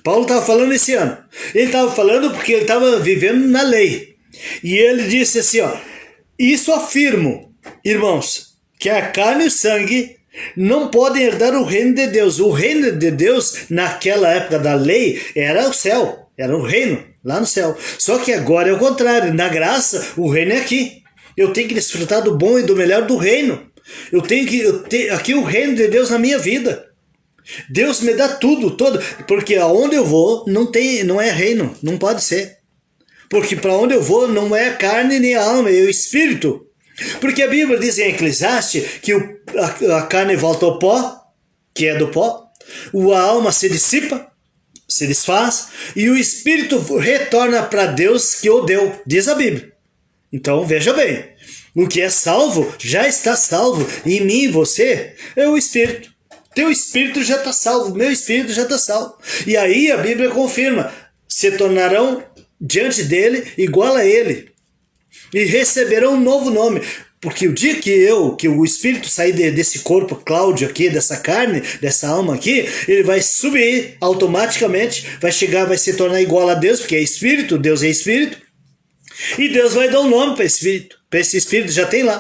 Paulo estava falando esse ano. Ele estava falando porque ele estava vivendo na lei. E ele disse assim, ó, Isso afirmo, irmãos, que a carne e o sangue não podem herdar o reino de Deus. O reino de Deus, naquela época da lei, era o céu, era o reino, lá no céu. Só que agora é o contrário, na graça, o reino é aqui. Eu tenho que desfrutar do bom e do melhor do reino. Eu tenho aqui o reino de Deus na minha vida. Deus me dá tudo, todo, porque aonde eu vou não é reino, não pode ser. Porque para onde eu vou não é a carne nem a alma, é o espírito. Porque a Bíblia diz em Eclesiastes que a carne volta ao pó, que é do pó, a alma se dissipa, se desfaz, e o espírito retorna para Deus que o deu, diz a Bíblia. Então veja bem, o que é salvo já está salvo, em mim e você é o espírito. Teu espírito já está salvo, meu espírito já está salvo. E aí a Bíblia confirma, se tornarão diante dele igual a ele. E receberão um novo nome. Porque o dia que o espírito sair desse corpo Cláudio aqui, dessa carne, dessa alma aqui, ele vai subir automaticamente, vai se tornar igual a Deus, porque é espírito, Deus é espírito. E Deus vai dar um nome para esse espírito, já tem lá.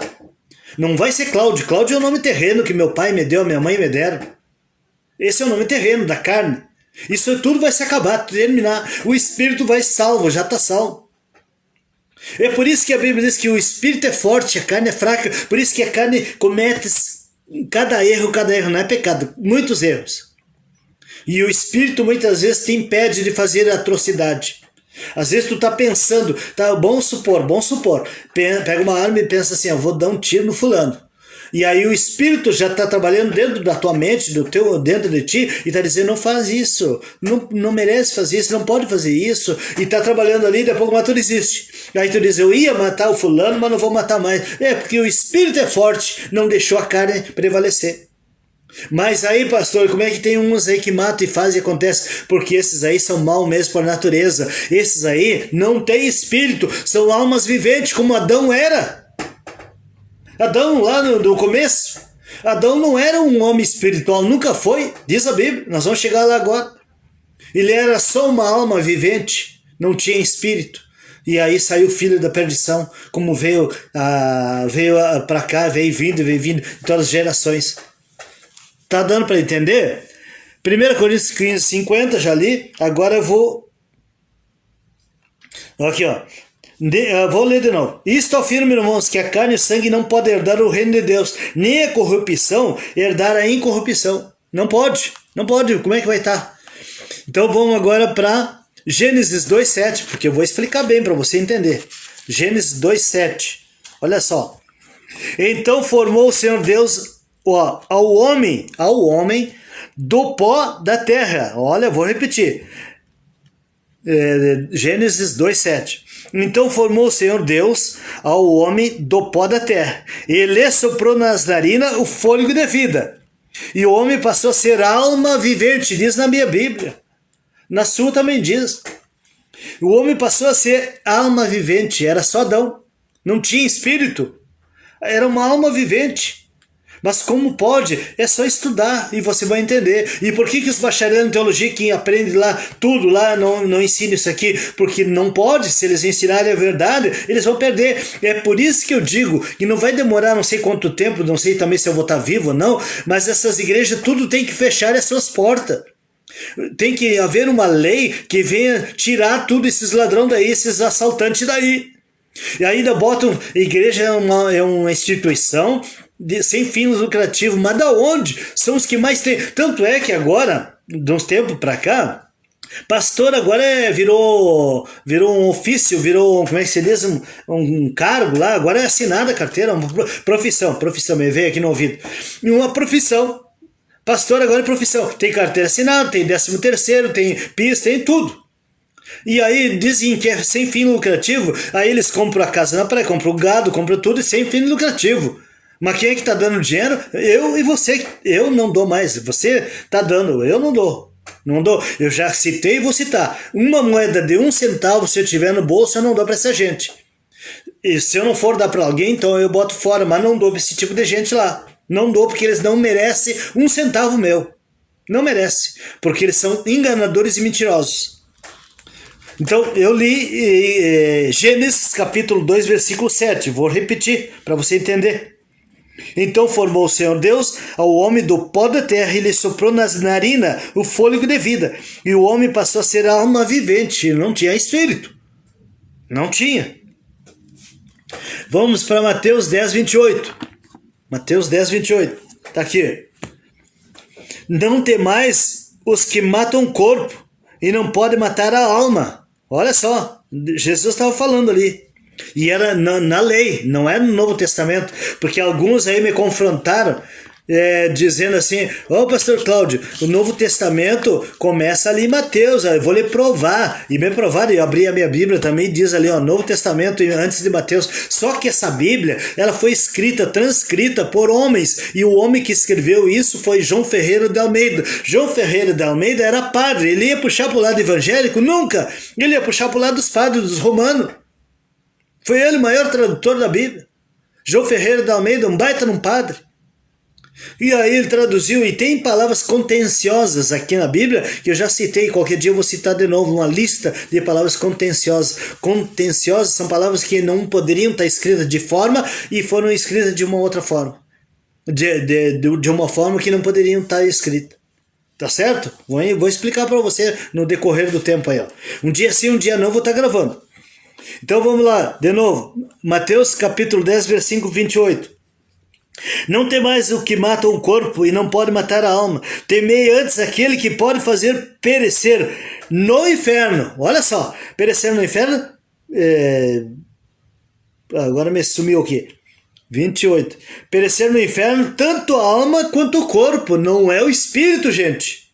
Não vai ser Cláudio. Cláudio é o nome terreno que meu pai me deu, minha mãe me deram. Esse é o nome terreno da carne. Isso tudo vai se acabar, terminar. O espírito vai salvo, já está salvo. É por isso que a Bíblia diz que o espírito é forte, a carne é fraca. Por isso que a carne comete cada erro, não é pecado, muitos erros. E o espírito muitas vezes te impede de fazer atrocidade. Às vezes tu tá pensando, tá, bom supor, pega uma arma e pensa assim, eu vou dar um tiro no fulano. E aí o espírito já está trabalhando dentro da tua mente, dentro de ti, e está dizendo, não faz isso, não merece fazer isso, não pode fazer isso, e está trabalhando ali, depois mas tu desiste. Aí tu diz, eu ia matar o fulano, mas não vou matar mais. É, porque o espírito é forte, não deixou a carne prevalecer. Mas aí, pastor, como é que tem uns aí que matam e fazem e acontece? Porque esses aí são mal mesmo por natureza. Esses aí não têm espírito, são almas viventes, como Adão era. Adão lá no começo, Adão não era um homem espiritual, nunca foi, diz a Bíblia, nós vamos chegar lá agora. Ele era só uma alma vivente, não tinha espírito. E aí saiu o filho da perdição, como veio para cá, veio vindo em todas as gerações. Tá dando para entender? 1 Coríntios 15, 50, já li. Agora eu vou... Aqui, ó. Vou ler de novo. Isto afirma, irmãos, que a carne e o sangue não podem herdar o reino de Deus, nem a corrupção herdar a incorrupção. Não pode. Como é que vai estar? Então vamos agora para Gênesis 2,7, porque eu vou explicar bem para você entender. Gênesis 2,7. Olha só. Então formou o Senhor Deus ao homem do pó da terra. Olha, vou repetir. Gênesis 2,7. Então formou o Senhor Deus ao homem do pó da terra. Ele soprou nas narinas o fôlego de vida. E o homem passou a ser alma vivente, diz na minha Bíblia. Na sua também diz. O homem passou a ser alma vivente, era só Adão. Não tinha espírito. Era uma alma vivente. Mas como pode? É só estudar e você vai entender. E por que os bacharéis em teologia que aprendem lá tudo lá não ensinam isso aqui? Porque não pode, se eles ensinarem a verdade, eles vão perder. É por isso que eu digo que não vai demorar não sei quanto tempo, não sei também se eu vou estar vivo ou não, mas essas igrejas tudo tem que fechar as suas portas. Tem que haver uma lei que venha tirar tudo esses ladrões daí, esses assaltantes daí. E ainda botam, igreja é uma instituição sem fins lucrativos, mas da onde? São os que mais tem. Tanto é que agora, de uns tempos para cá, pastor agora virou um ofício, como é que se diz? Um cargo lá, agora é assinada a carteira, uma profissão, me veio aqui no ouvido. Uma profissão. Pastor agora é profissão. Tem carteira assinada, tem 13º, tem PIS, tem tudo. E aí dizem que é sem fim lucrativo, aí eles compram a casa na praia, compram o gado, compram tudo e sem fim lucrativo. Mas quem é que está dando dinheiro? Eu e você. Eu não dou mais. Você está dando, eu não dou. Não dou. Eu já citei e vou citar. Uma moeda de 1 centavo, se eu tiver no bolso, eu não dou para essa gente. E se eu não for dar para alguém, então eu boto fora, mas não dou para esse tipo de gente lá. Não dou porque eles não merecem 1 centavo meu. Não merece. Porque eles são enganadores e mentirosos. Então, eu li Gênesis capítulo 2, versículo 7. Vou repetir para você entender. Então formou o Senhor Deus ao homem do pó da terra e lhe soprou nas narinas o fôlego de vida. E o homem passou a ser alma vivente, não tinha espírito. Não tinha. Vamos para Mateus 10, 28. Mateus 10, 28. Está aqui. Não temais os que matam o corpo e não podem matar a alma. Olha só, Jesus estava falando ali. E era na lei, não era no Novo Testamento, porque alguns aí me confrontaram, dizendo assim: ô pastor Cláudio, o Novo Testamento começa ali em Mateus, eu vou lhe provar. E me provaram, eu abri a minha Bíblia também, diz ali, ó, Novo Testamento antes de Mateus. Só que essa Bíblia, ela foi escrita, transcrita por homens, e o homem que escreveu isso foi João Ferreira de Almeida. João Ferreira de Almeida era padre, ele ia puxar para o lado evangélico? Nunca! Ele ia puxar para o lado dos padres, dos romanos. Foi ele o maior tradutor da Bíblia. João Ferreira de Almeida, um baita num padre. E aí ele traduziu, e tem palavras contenciosas aqui na Bíblia, que eu já citei, qualquer dia eu vou citar de novo, uma lista de palavras contenciosas. Contenciosas são palavras que não poderiam estar escritas de forma e foram escritas de uma outra forma. De uma forma que não poderiam estar escritas. Tá certo? Vou explicar para você no decorrer do tempo aí. Ó. Um dia sim, um dia não, vou estar gravando. Então vamos lá, de novo. Mateus capítulo 10, versículo 28. Não temais o que mata o corpo e não pode matar a alma. Temei antes aquele que pode fazer perecer no inferno. Olha só, perecer no inferno. Agora me sumiu aqui. 28. Perecer no inferno tanto a alma quanto o corpo. Não é o espírito, gente.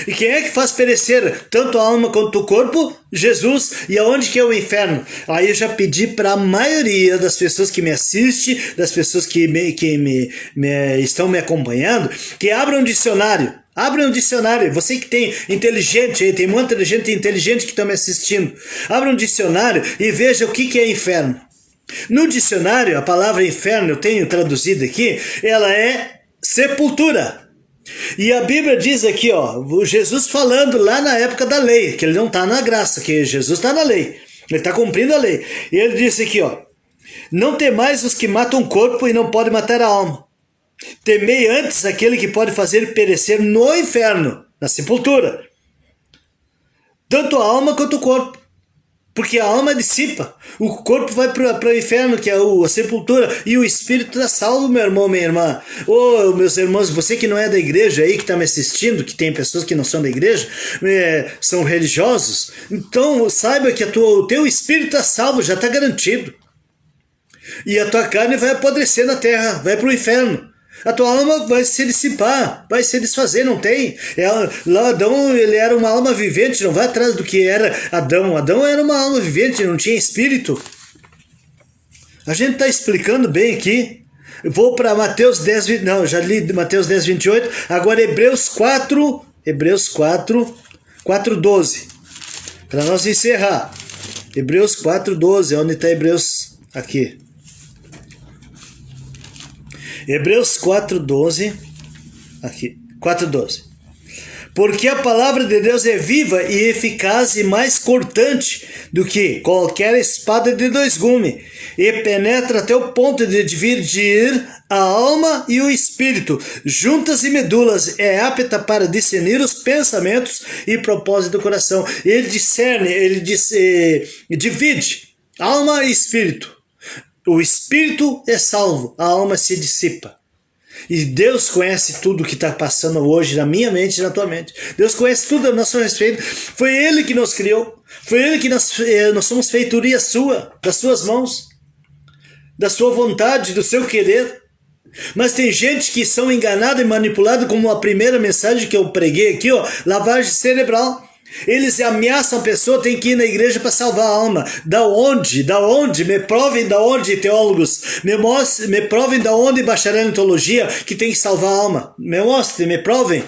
E quem é que faz perecer tanto a alma quanto o corpo? Jesus. E aonde que é o inferno? Aí eu já pedi para a maioria das pessoas que me assistem, das pessoas que estão me acompanhando, que abram um dicionário. Abra um dicionário. Você que tem inteligente, tem muita gente inteligente que está me assistindo. Abra um dicionário e veja o que é inferno. No dicionário, a palavra inferno, eu tenho traduzido aqui, ela é sepultura. E a Bíblia diz aqui, ó, Jesus falando lá na época da lei, que ele não está na graça, que Jesus está na lei, ele está cumprindo a lei. E ele disse aqui, ó, não temais os que matam o corpo e não podem matar a alma. Temei antes aquele que pode fazer perecer no inferno, na sepultura, tanto a alma quanto o corpo. Porque a alma dissipa, o corpo vai para o inferno, que é a sepultura, e o espírito está salvo, meu irmão, minha irmã. Ô, meus irmãos, você que não é da igreja aí, que está me assistindo, que tem pessoas que não são da igreja, são religiosos, então saiba que o teu espírito está salvo, já está garantido. E a tua carne vai apodrecer na terra, vai para o inferno. A tua alma vai se dissipar, vai se desfazer, não tem. Lá Adão, ele era uma alma vivente, não vai atrás do que era Adão. Adão era uma alma vivente, não tinha espírito. A gente está explicando bem aqui. Eu vou para Mateus 10, não, já li Mateus 10, 28. Agora Hebreus 4, 12. Para nós encerrar. Hebreus 4, 12, onde está Hebreus? Aqui. Hebreus 4:12, aqui, 4:12. Porque a palavra de Deus é viva e eficaz e mais cortante do que qualquer espada de dois gumes, e penetra até o ponto de dividir a alma e o espírito, juntas e medulas, é apta para discernir os pensamentos e propósitos do coração. Ele discerne, divide alma e espírito. O espírito é salvo, a alma se dissipa. E Deus conhece tudo que está passando hoje na minha mente e na tua mente. Deus conhece tudo a nosso respeito. Foi Ele que nos criou. Foi Ele que nós somos feitoria sua, das suas mãos, da sua vontade, do seu querer. Mas tem gente que são enganada e manipulada, como a primeira mensagem que eu preguei aqui, ó, lavagem cerebral. Eles ameaçam a pessoa, tem que ir na igreja para salvar a alma. Da onde? Da onde? Me provem da onde, teólogos. Me provem da onde, bacharel em teologia, que tem que salvar a alma. Me mostrem, me provem.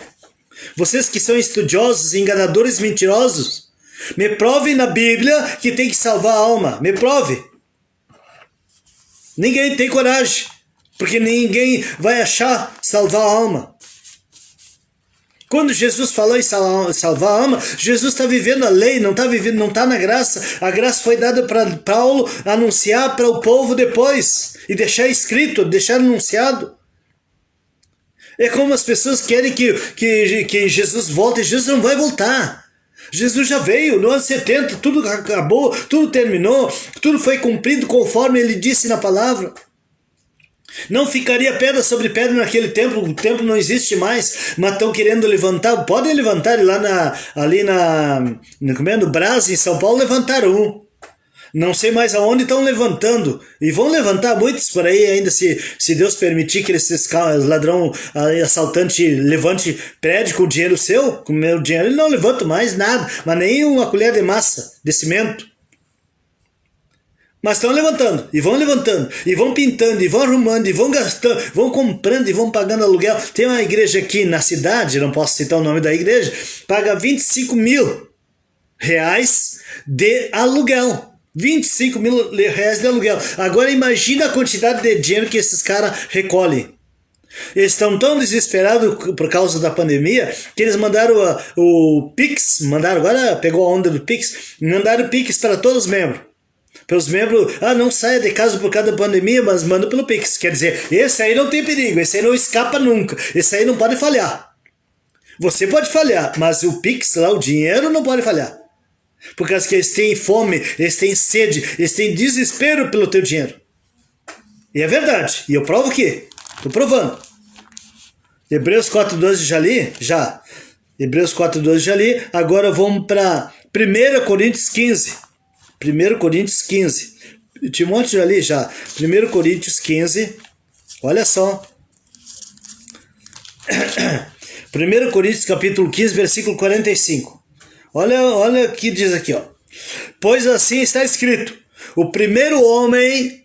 Vocês que são estudiosos, enganadores, mentirosos, me provem na Bíblia que tem que salvar a alma. Me prove. Ninguém tem coragem, porque ninguém vai achar salvar a alma. Quando Jesus falou em salvar a alma, Jesus está vivendo a lei, não está vivendo, não está na graça. A graça foi dada para Paulo anunciar para o povo depois e deixar escrito, deixar anunciado. É como as pessoas querem que Jesus volte, e Jesus não vai voltar. Jesus já veio, no ano 70, tudo acabou, tudo terminou, tudo foi cumprido conforme ele disse na palavra. Não ficaria pedra sobre pedra naquele templo, o templo não existe mais, mas estão querendo levantar, podem levantar ali no Brás, em São Paulo, levantaram um. Não sei mais aonde estão levantando. E vão levantar muitos por aí ainda, se Deus permitir que esses ladrão, assaltante, levante prédio com o dinheiro seu, com o meu dinheiro, ele não levanta mais nada, mas nem uma colher de massa, de cimento. Mas estão levantando, e vão pintando, e vão arrumando, e vão gastando, vão comprando, e vão pagando aluguel. Tem uma igreja aqui na cidade, não posso citar o nome da igreja, paga 25 mil reais de aluguel. 25 mil reais de aluguel. Agora imagina a quantidade de dinheiro que esses caras recolhem. Eles estão tão desesperados por causa da pandemia que eles mandaram o Pix, agora pegou a onda do Pix, mandaram o Pix para todos os membros. Para os membros, não saia de casa por causa da pandemia, mas manda pelo Pix. Quer dizer, esse aí não tem perigo, esse aí não escapa nunca, esse aí não pode falhar. Você pode falhar, mas o Pix lá, o dinheiro, não pode falhar. Por causa que eles têm fome, eles têm sede, eles têm desespero pelo teu dinheiro. E é verdade, e eu provo que, estou provando. Hebreus 4,12 já li? Já. Hebreus 4,12 já li, agora vamos para 1 Coríntios 15. 1 Coríntios 15. Timóteo já li? Já. 1 Coríntios 15. Olha só. 1 Coríntios capítulo 15, versículo 45. Olha o que diz aqui, ó. Pois assim está escrito: o primeiro homem,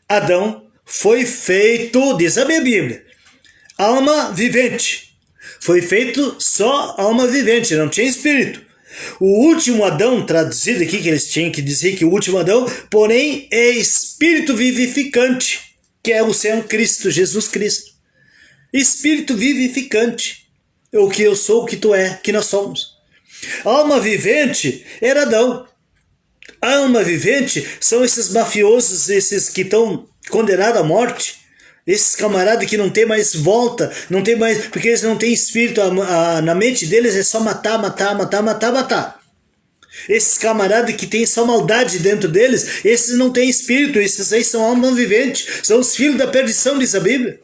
Adão, foi feito, diz a minha Bíblia, alma vivente. Foi feito só alma vivente, não tinha espírito. O último Adão, traduzido aqui, que eles tinham que dizer que o último Adão, porém, é espírito vivificante, que é o Senhor Cristo, Jesus Cristo. Espírito vivificante. É o que eu sou, o que tu é, que nós somos. Alma vivente era Adão. Alma vivente são esses mafiosos, esses que estão condenados à morte. Esses camaradas que não tem mais volta, não tem mais, porque eles não têm espírito, na mente deles é só matar. Esses camaradas que tem só maldade dentro deles, esses não têm espírito, esses aí são alma vivente, são os filhos da perdição, diz a Bíblia.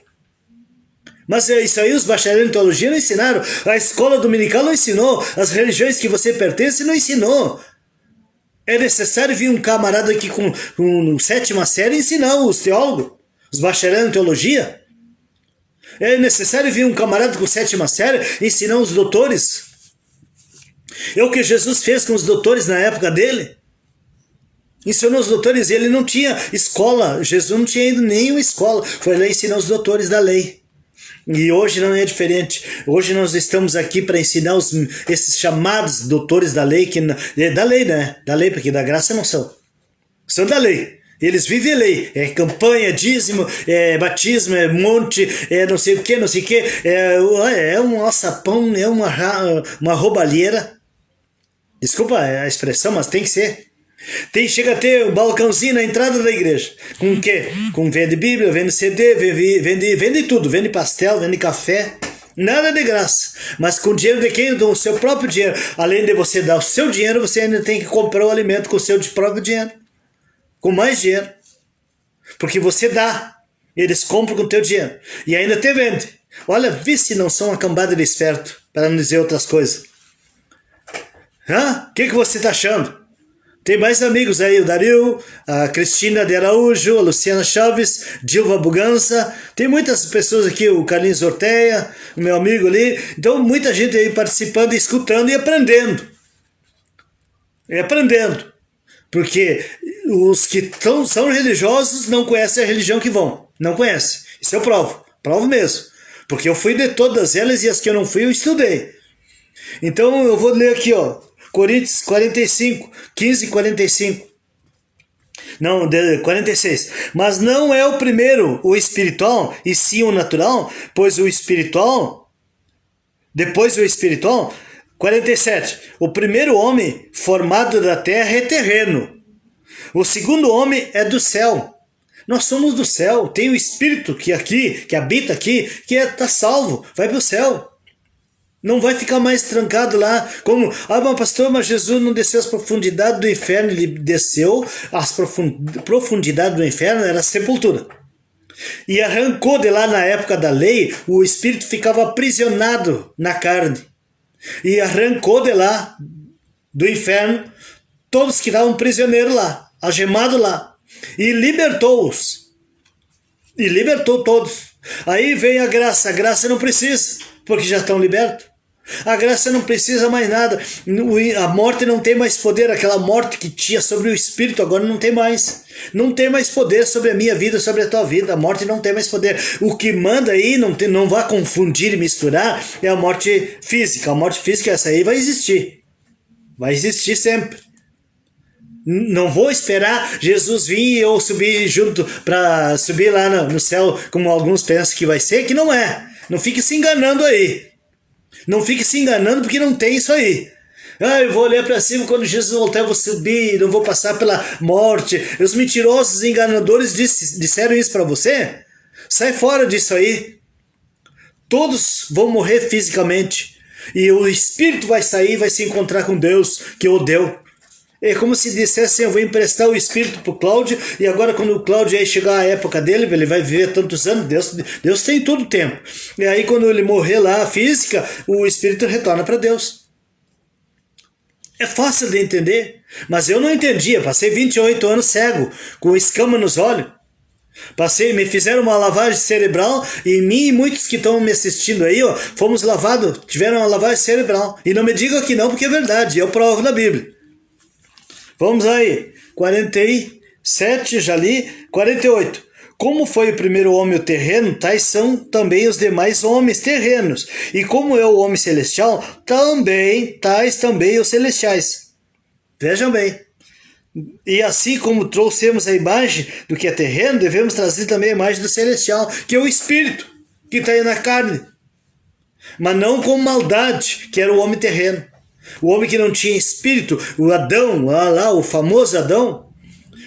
Mas isso aí os bacharéis em teologia não ensinaram, a escola dominical não ensinou, as religiões que você pertence não ensinou. É necessário vir um camarada aqui com sétima série ensinar os teólogos. Os bacharéis em teologia? É necessário vir um camarada com sétima série ensinar os doutores? É o que Jesus fez com os doutores na época dele? Ensinou os doutores, ele não tinha escola, Jesus não tinha ido nenhuma escola, foi lá ensinar os doutores da lei. E hoje não é diferente. Hoje nós estamos aqui para ensinar esses chamados doutores da lei, da lei, né? Da lei, porque da graça não são. São da lei. Eles vivem a lei, é campanha, dízimo, é batismo, é monte, é não sei o que, é um alçapão, é uma roubalheira. Desculpa a expressão, mas tem que ser. Chega a ter um balcãozinho na entrada da igreja. Com o quê? Vende Bíblia, vende CD, vende tudo, vende pastel, vende café. Nada de graça. Mas com dinheiro de quem? Do seu próprio dinheiro. Além de você dar o seu dinheiro, você ainda tem que comprar o alimento com o seu próprio dinheiro. Com mais dinheiro. Porque você dá. Eles compram com o teu dinheiro. E ainda te vende. Olha, vê se não são uma cambada de esperto. Para não dizer outras coisas. O que você está achando? Tem mais amigos aí. O Dario, a Cristina de Araújo, a Luciana Chaves, Dilva Bugança. Tem muitas pessoas aqui. O Carlinhos Orteia, o meu amigo ali. Então muita gente aí participando, escutando e aprendendo. Porque os que são religiosos não conhecem a religião que vão. Não conhecem. Isso eu provo. Provo mesmo. Porque eu fui de todas elas e as que eu não fui eu estudei. Então eu vou ler aqui, ó. Coríntios 45, 15 45. Não, 46. Mas não é o primeiro o espiritual, e sim o natural, pois o espiritual Depois o espiritual, 47. O primeiro homem formado da terra é terreno. O segundo homem é do céu. Nós somos do céu. Tem o Espírito que habita aqui, que está salvo. Vai para o céu. Não vai ficar mais trancado lá. Como, mas pastor, mas Jesus não desceu as profundidades do inferno. Ele desceu as profundidades do inferno, era a sepultura. E arrancou de lá na época da lei, o Espírito ficava aprisionado na carne. E arrancou de lá, do inferno, todos que estavam prisioneiros lá, algemados lá. E libertou-os. E libertou todos. Aí vem a graça não precisa, porque já estão libertos. A graça não precisa mais nada. A morte não tem mais poder. Aquela morte que tinha sobre o espírito agora não tem mais. Não tem mais poder sobre a minha vida, sobre a tua vida. A morte não tem mais poder. O que manda aí, não vá confundir e misturar, é a morte física. A morte física, essa aí vai existir. Vai existir sempre. Não vou esperar Jesus vir e eu subir junto, para subir lá no céu, como alguns pensam que vai ser, que não é. Não fique se enganando aí. Não fique se enganando, porque não tem isso aí. Eu vou olhar para cima, quando Jesus voltar eu vou subir, não vou passar pela morte. Os mentirosos enganadores disseram isso para você? Sai fora disso aí. Todos vão morrer fisicamente. E o espírito vai sair e vai se encontrar com Deus, que o deu. É como se dissesse, eu vou emprestar o espírito para o Cláudio, e agora quando o Cláudio aí chegar a época dele, ele vai viver tantos anos, Deus tem todo o tempo. E aí quando ele morrer lá, a física, o espírito retorna para Deus. É fácil de entender, mas eu não entendia. Passei 28 anos cego, com escama nos olhos. Me fizeram uma lavagem cerebral, e mim e muitos que estão me assistindo aí, fomos lavados, tiveram uma lavagem cerebral. E não me digam que não, porque é verdade, eu provo na Bíblia. Vamos aí, 47, já li, 48. Como foi o primeiro homem o terreno, tais são também os demais homens terrenos. E como é o homem celestial, tais também os celestiais. Vejam bem. E assim como trouxemos a imagem do que é terreno, devemos trazer também a imagem do celestial, que é o Espírito, que está aí na carne. Mas não com maldade, que era o homem terreno. O homem que não tinha espírito, o Adão, lá, o famoso Adão.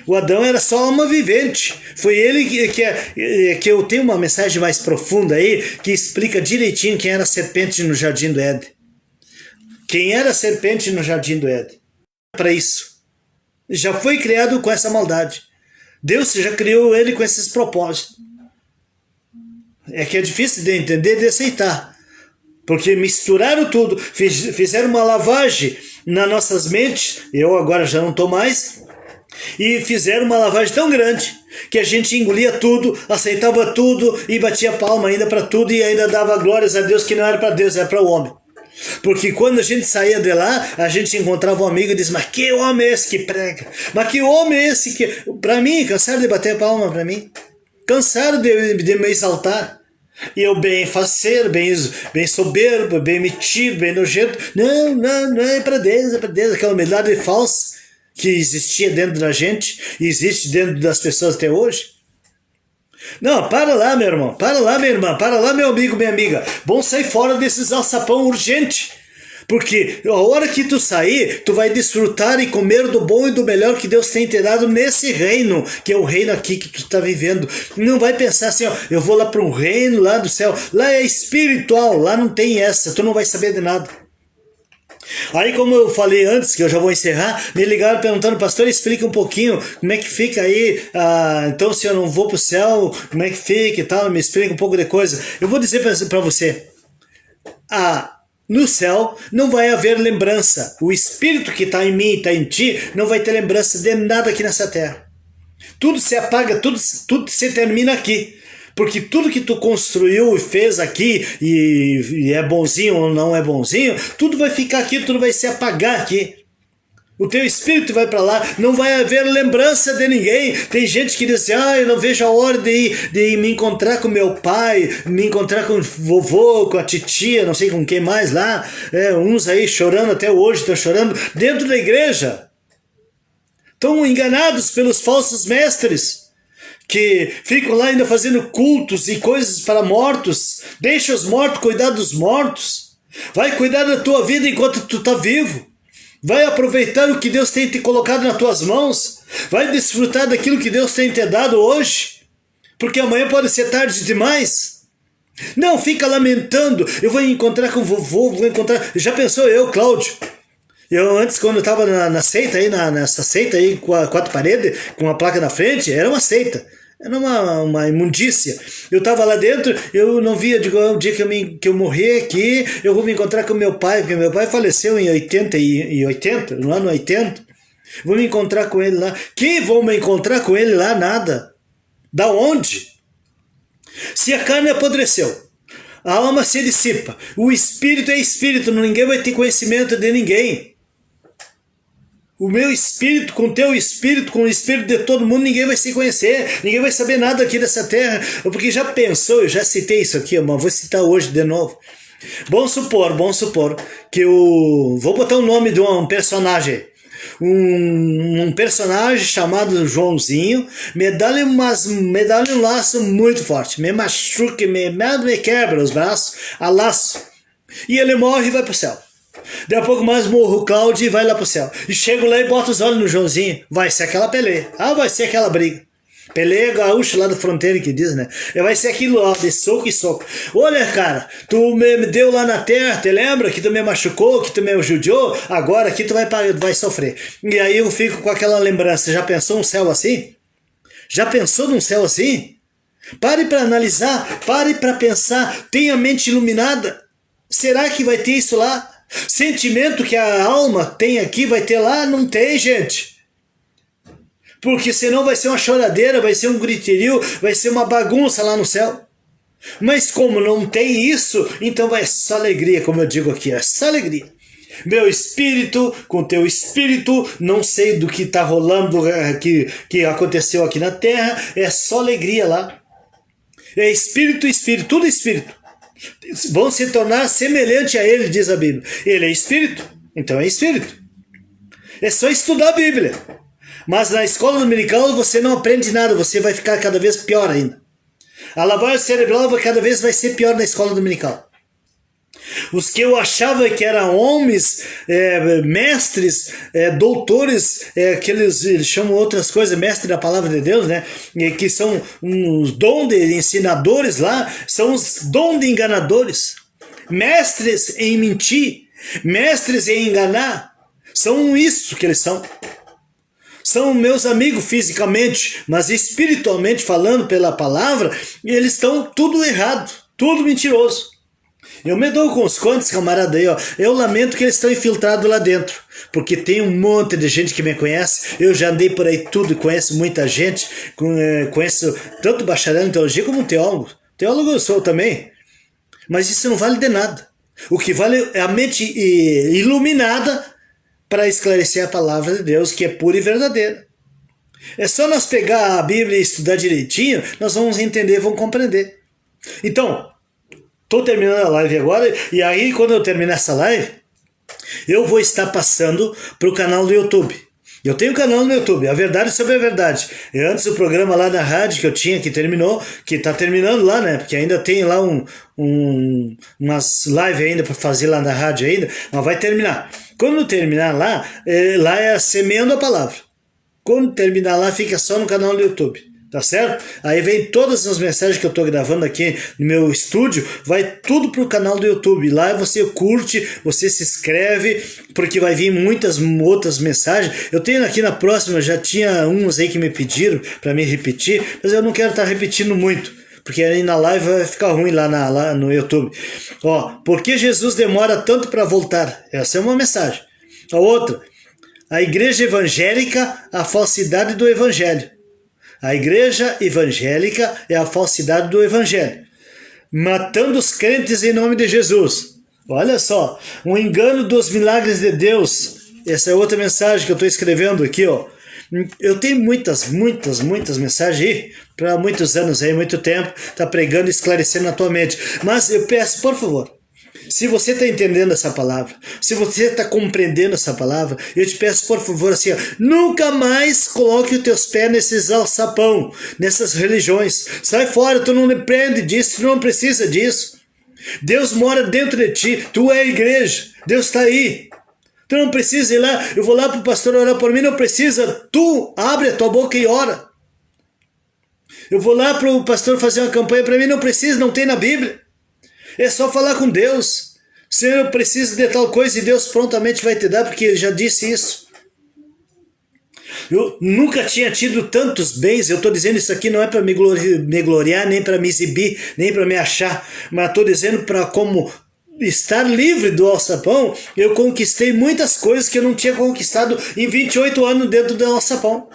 O Adão era só alma vivente. Foi ele que eu tenho uma mensagem mais profunda aí, que explica direitinho quem era a serpente no Jardim do Éden. Quem era a serpente no Jardim do Éden? Para isso. Já foi criado com essa maldade. Deus já criou ele com esses propósitos. É que é difícil de entender e de aceitar. Porque misturaram tudo, fizeram uma lavagem nas nossas mentes, eu agora já não estou mais, e fizeram uma lavagem tão grande que a gente engolia tudo, aceitava tudo e batia palma ainda para tudo e ainda dava glórias a Deus, que não era para Deus, era para o homem. Porque quando a gente saía de lá, a gente encontrava um amigo e dizia, mas que homem é esse que prega? Mas que homem é esse que... Para mim, cansaram de bater palma para mim, cansaram de me exaltar. E eu bem faceiro, bem soberbo, bem metido, bem nojento. Não é para Deus, aquela humildade falsa que existia dentro da gente e existe dentro das pessoas até hoje. Não, para lá, meu irmão, para lá, minha irmã, para lá, meu amigo, minha amiga. Vamos sair fora desses alçapão urgente. Porque a hora que tu sair, tu vai desfrutar e comer do bom e do melhor que Deus tem te dado nesse reino, que é o reino aqui que tu está vivendo. Não vai pensar assim, eu vou lá para um reino lá do céu. Lá é espiritual, lá não tem essa, tu não vai saber de nada. Aí, como eu falei antes, que eu já vou encerrar, me ligaram perguntando, pastor, explica um pouquinho como é que fica aí, então se eu não vou para o céu, como é que fica e tal, me explica um pouco de coisa. Eu vou dizer para você, no céu não vai haver lembrança. O Espírito que está em mim e está em ti não vai ter lembrança de nada aqui nessa terra. Tudo se apaga, tudo se termina aqui. Porque tudo que tu construiu e fez aqui, e é bonzinho ou não é bonzinho, tudo vai ficar aqui, tudo vai se apagar aqui. O teu espírito vai para lá, não vai haver lembrança de ninguém. Tem gente que diz assim, eu não vejo a hora de me encontrar com meu pai, me encontrar com o vovô, com a titia, não sei com quem mais lá. Uns aí chorando até hoje, estão chorando dentro da igreja. Estão enganados pelos falsos mestres, que ficam lá ainda fazendo cultos e coisas para mortos. Deixa os mortos cuidar dos mortos. Vai cuidar da tua vida enquanto tu tá vivo. Vai aproveitar o que Deus tem te colocado nas tuas mãos. Vai desfrutar daquilo que Deus tem te dado hoje. Porque amanhã pode ser tarde demais. Não fica lamentando. Eu vou encontrar com o vovô, vou encontrar... Já pensou eu, Cláudio? Eu antes, quando eu estava na seita aí, nessa seita aí com a quatro paredes, com uma placa na frente, era uma seita. Era uma imundícia. Eu estava lá dentro, eu não via, digo, o dia que eu morrer aqui, eu vou me encontrar com meu pai, porque meu pai faleceu em 80, no ano 80. Vou me encontrar com ele lá. Quem vou me encontrar com ele lá? Nada. Da onde? Se a carne apodreceu, a alma se dissipa, o espírito é espírito, ninguém vai ter conhecimento de ninguém. O meu espírito com o teu espírito, com o espírito de todo mundo, ninguém vai se conhecer, ninguém vai saber nada aqui dessa terra, porque já pensou, eu já citei isso aqui, mas vou citar hoje de novo. Vamos supor que eu vou botar o nome de um personagem, um personagem chamado Joãozinho, me dá um laço muito forte, me machuca, me quebra os braços, a laço, e ele morre e vai pro céu. Daí a pouco mais morro o Cláudio e vai lá pro céu. E chego lá e boto os olhos no Joãozinho. Vai ser aquela peleia. Vai ser aquela briga. Peleia gaúcho lá da fronteira que diz, né? Vai ser aquilo ó, de soco e soco. Olha, cara, tu me deu lá na terra, te lembra que tu me machucou, que tu me judiou? Agora aqui tu vai sofrer. E aí eu fico com aquela lembrança. Já pensou um céu assim? Já pensou num céu assim? Pare para analisar, pare para pensar. Tenha a mente iluminada. Será que vai ter isso lá? Sentimento que a alma tem aqui vai ter lá? Não tem, gente. Porque senão vai ser uma choradeira, vai ser um griterio, vai ser uma bagunça lá no céu. Mas como não tem isso, então vai só alegria, como eu digo aqui, é só alegria. Meu espírito com teu espírito, não sei do que está rolando, que aconteceu aqui na terra, é só alegria lá. É espírito, tudo espírito. Vão se tornar semelhante a ele, diz a Bíblia. Ele é espírito, então é espírito. É só estudar a Bíblia. Mas na escola dominical você não aprende nada, você vai ficar cada vez pior ainda. A lavagem cerebral cada vez vai ser pior na escola dominical. Os que eu achava que eram homens, mestres, doutores, que eles chamam outras coisas, mestre da palavra de Deus, né? Que são uns dom de ensinadores lá, são os dom de enganadores. Mestres em mentir, mestres em enganar, são isso que eles são. São meus amigos fisicamente, mas espiritualmente falando pela palavra, eles estão tudo errado, tudo mentiroso. Eu me dou com os contos, camarada aí, ó. Eu lamento que eles estão infiltrados lá dentro, porque tem um monte de gente que me conhece. Eu já andei por aí tudo e conheço muita gente. Conheço tanto bacharel em teologia como teólogo. Teólogo eu sou também. Mas isso não vale de nada. O que vale é a mente iluminada para esclarecer a palavra de Deus, que é pura e verdadeira. É só nós pegar a Bíblia e estudar direitinho, nós vamos entender, vamos compreender. Então, estou terminando a live agora, e aí quando eu terminar essa live, eu vou estar passando para o canal do YouTube. Eu tenho um canal no YouTube, A Verdade sobre a Verdade. E antes do programa lá na rádio que eu tinha, que terminou, que está terminando lá, né? Porque ainda tem lá umas lives ainda para fazer lá na rádio ainda, mas vai terminar. Quando terminar lá, lá é Semeando a Palavra. Quando terminar lá, fica só no canal do YouTube. Tá certo? Aí vem todas as mensagens que eu tô gravando aqui no meu estúdio, vai tudo pro canal do YouTube. Lá você curte, você se inscreve, porque vai vir muitas outras mensagens. Eu tenho aqui na próxima, já tinha uns aí que me pediram para me repetir, mas eu não quero estar repetindo muito, porque aí na live vai ficar ruim lá no YouTube. Ó, por que Jesus demora tanto para voltar? Essa é uma mensagem. A outra, a igreja evangélica, a falsidade do evangelho. A igreja evangélica é a falsidade do evangelho, matando os crentes em nome de Jesus. Olha só, um engano dos milagres de Deus. Essa é outra mensagem que eu estou escrevendo aqui, ó. Eu tenho muitas mensagens aí, para muitos anos aí, muito tempo, tá pregando e esclarecendo na tua mente. Mas eu peço, por favor, se você está entendendo essa palavra, se você está compreendendo essa palavra, eu te peço, por favor, assim, ó, nunca mais coloque os teus pés nesses alçapão, nessas religiões. Sai fora, tu não depende disso, tu não precisa disso. Deus mora dentro de ti, tu é a igreja, Deus está aí. Tu não precisa ir lá, eu vou lá para o pastor orar por mim, não precisa, tu abre a tua boca e ora. Eu vou lá para o pastor fazer uma campanha para mim, não precisa, não tem na Bíblia. É só falar com Deus. Senhor, eu preciso de tal coisa e Deus prontamente vai te dar, porque Ele já disse isso. Eu nunca tinha tido tantos bens, eu estou dizendo isso aqui não é para me gloriar, nem para me exibir, nem para me achar, mas estou dizendo para como estar livre do alçapão, eu conquistei muitas coisas que eu não tinha conquistado em 28 anos dentro do alçapão.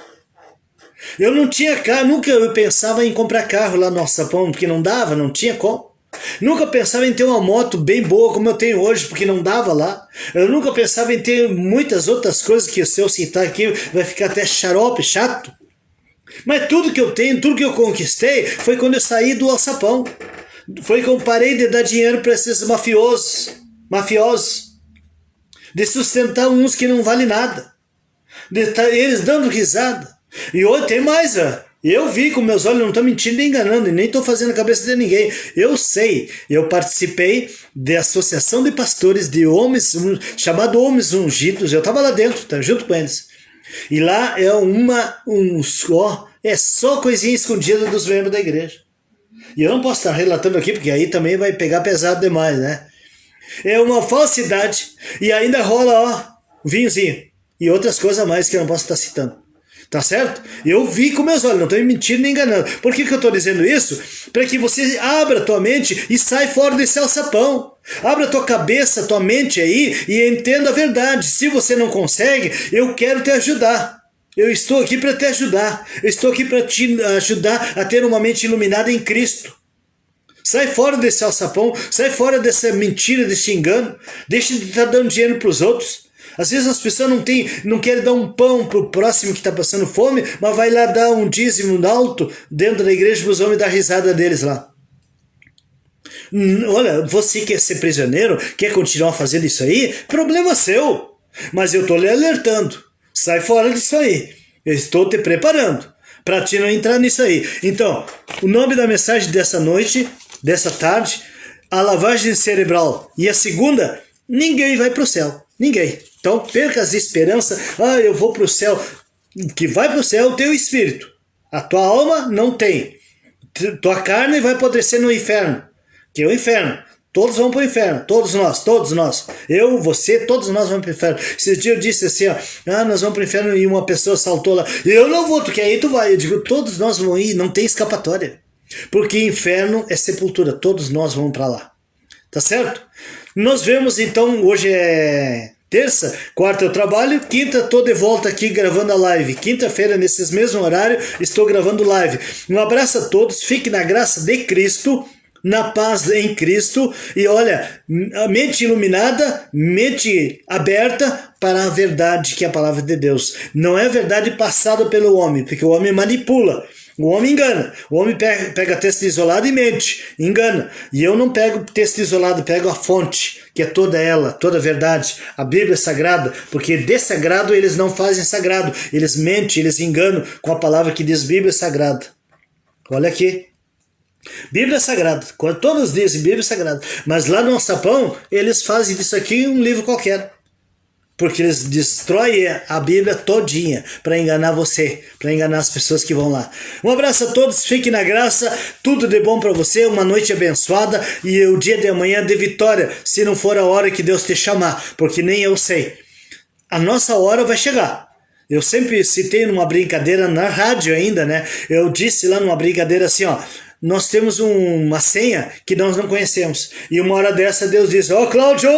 Eu não tinha carro, nunca eu pensava em comprar carro lá no alçapão, porque não dava, não tinha como. Nunca pensava em ter uma moto bem boa como eu tenho hoje, porque não dava lá. Eu nunca pensava em ter muitas outras coisas que se eu citar aqui vai ficar até xarope, chato. Mas tudo que eu tenho, tudo que eu conquistei foi quando eu saí do alçapão. Foi que eu parei de dar dinheiro para esses mafiosos, de sustentar uns que não valem nada, de estar eles dando risada. E hoje tem mais, eu vi com meus olhos, não estou mentindo nem enganando, e nem estou fazendo a cabeça de ninguém. Eu sei, eu participei da associação de pastores de homens, chamado Homens Ungidos, eu estava lá dentro, junto com eles. E lá é é só coisinha escondida dos membros da igreja. E eu não posso estar relatando aqui, porque aí também vai pegar pesado demais, né? É uma falsidade, e ainda rola, vinhozinho, e outras coisas a mais que eu não posso estar citando. Tá certo? Eu vi com meus olhos, não estou mentindo nem enganando. Por que eu estou dizendo isso? Para que você abra tua mente e sai fora desse alçapão. Abra tua cabeça, tua mente aí e entenda a verdade. Se você não consegue, eu quero te ajudar. Eu estou aqui para te ajudar. Eu estou aqui para te ajudar a ter uma mente iluminada em Cristo. Sai fora desse alçapão, sai fora dessa mentira, desse engano. Deixa de estar dando dinheiro para os outros. Às vezes as pessoas não querem dar um pão para o próximo que está passando fome, mas vai lá dar um dízimo alto dentro da igreja para os homens dar risada deles lá. Olha, você quer ser prisioneiro, quer continuar fazendo isso aí, problema seu. Mas eu estou lhe alertando, sai fora disso aí. Eu estou te preparando para te não entrar nisso aí. Então, o nome da mensagem dessa noite, dessa tarde, a lavagem cerebral. E a segunda, ninguém vai para o céu. Ninguém. Então perca as esperanças, eu vou para o céu. O que vai para o céu é o teu espírito. A tua alma não tem. Tua carne vai apodrecer no inferno, que é o inferno. Todos vão para o inferno, todos nós. Eu, você, todos nós vamos para o inferno. Esse dia eu disse assim, nós vamos para o inferno e uma pessoa saltou lá. Eu não vou, tu quer ir, tu vai. Eu digo, todos nós vamos ir, não tem escapatória. Porque inferno é sepultura, todos nós vamos para lá. Tá certo? Nós vemos então, hoje é terça, quarta eu trabalho, quinta estou de volta aqui gravando a live. Quinta-feira, nesses mesmos horários, estou gravando live. Um abraço a todos, fique na graça de Cristo, na paz em Cristo, e olha, a mente iluminada, mente aberta para a verdade que é a palavra de Deus. Não é a verdade passada pelo homem, porque o homem manipula. O homem engana. O homem pega texto isolado e mente. Engana. E eu não pego texto isolado, pego a fonte, que é toda ela, toda a verdade. A Bíblia é sagrada, porque de sagrado eles não fazem sagrado. Eles mentem, eles enganam com a palavra que diz Bíblia é sagrada. Olha aqui. Bíblia é sagrada. Todos dizem Bíblia é sagrada. Mas lá no alçapão, eles fazem disso aqui um livro qualquer. Porque eles destroem a Bíblia todinha para enganar você, para enganar as pessoas que vão lá. Um abraço a todos, fique na graça, tudo de bom para você, uma noite abençoada e o dia de amanhã de vitória, se não for a hora que Deus te chamar, porque nem eu sei. A nossa hora vai chegar. Eu sempre citei numa brincadeira na rádio ainda, né? Eu disse lá numa brincadeira assim, nós temos uma senha que nós não conhecemos. E uma hora dessa Deus diz, Cláudio,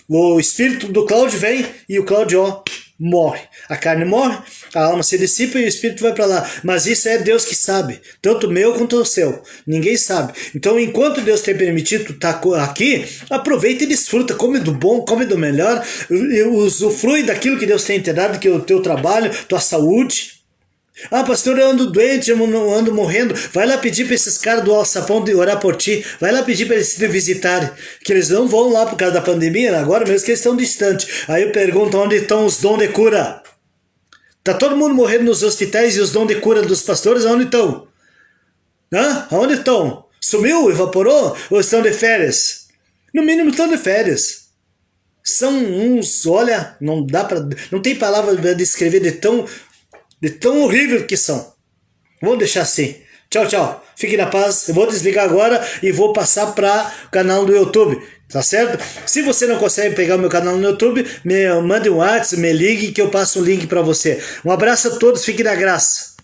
o espírito do Cláudio vem e o Cláudio morre. A carne morre, a alma se dissipa e o espírito vai para lá. Mas isso é Deus que sabe, tanto o meu quanto o seu. Ninguém sabe. Então, enquanto Deus tem permitido tu estar aqui, aproveita e desfruta, come do bom, come do melhor, usufrui daquilo que Deus tem te dado, que é o teu trabalho, tua saúde. Pastor, eu ando doente, eu ando morrendo. Vai lá pedir para esses caras do alçapão de orar por ti. Vai lá pedir para eles te visitarem. Que eles não vão lá por causa da pandemia, agora mesmo que eles estão distantes. Aí eu pergunto onde estão os dons de cura. Tá todo mundo morrendo nos hospitais e os dons de cura dos pastores, onde estão? Aonde estão? Sumiu? Evaporou? Ou estão de férias? No mínimo estão de férias. São uns, olha, não dá para, não tem palavra para descrever de tão horrível que são. Vamos deixar assim. Tchau, tchau. Fique na paz. Eu vou desligar agora e vou passar para o canal do YouTube. Tá certo? Se você não consegue pegar o meu canal no YouTube, me mande um WhatsApp, me ligue que eu passo o link para você. Um abraço a todos. Fique na graça.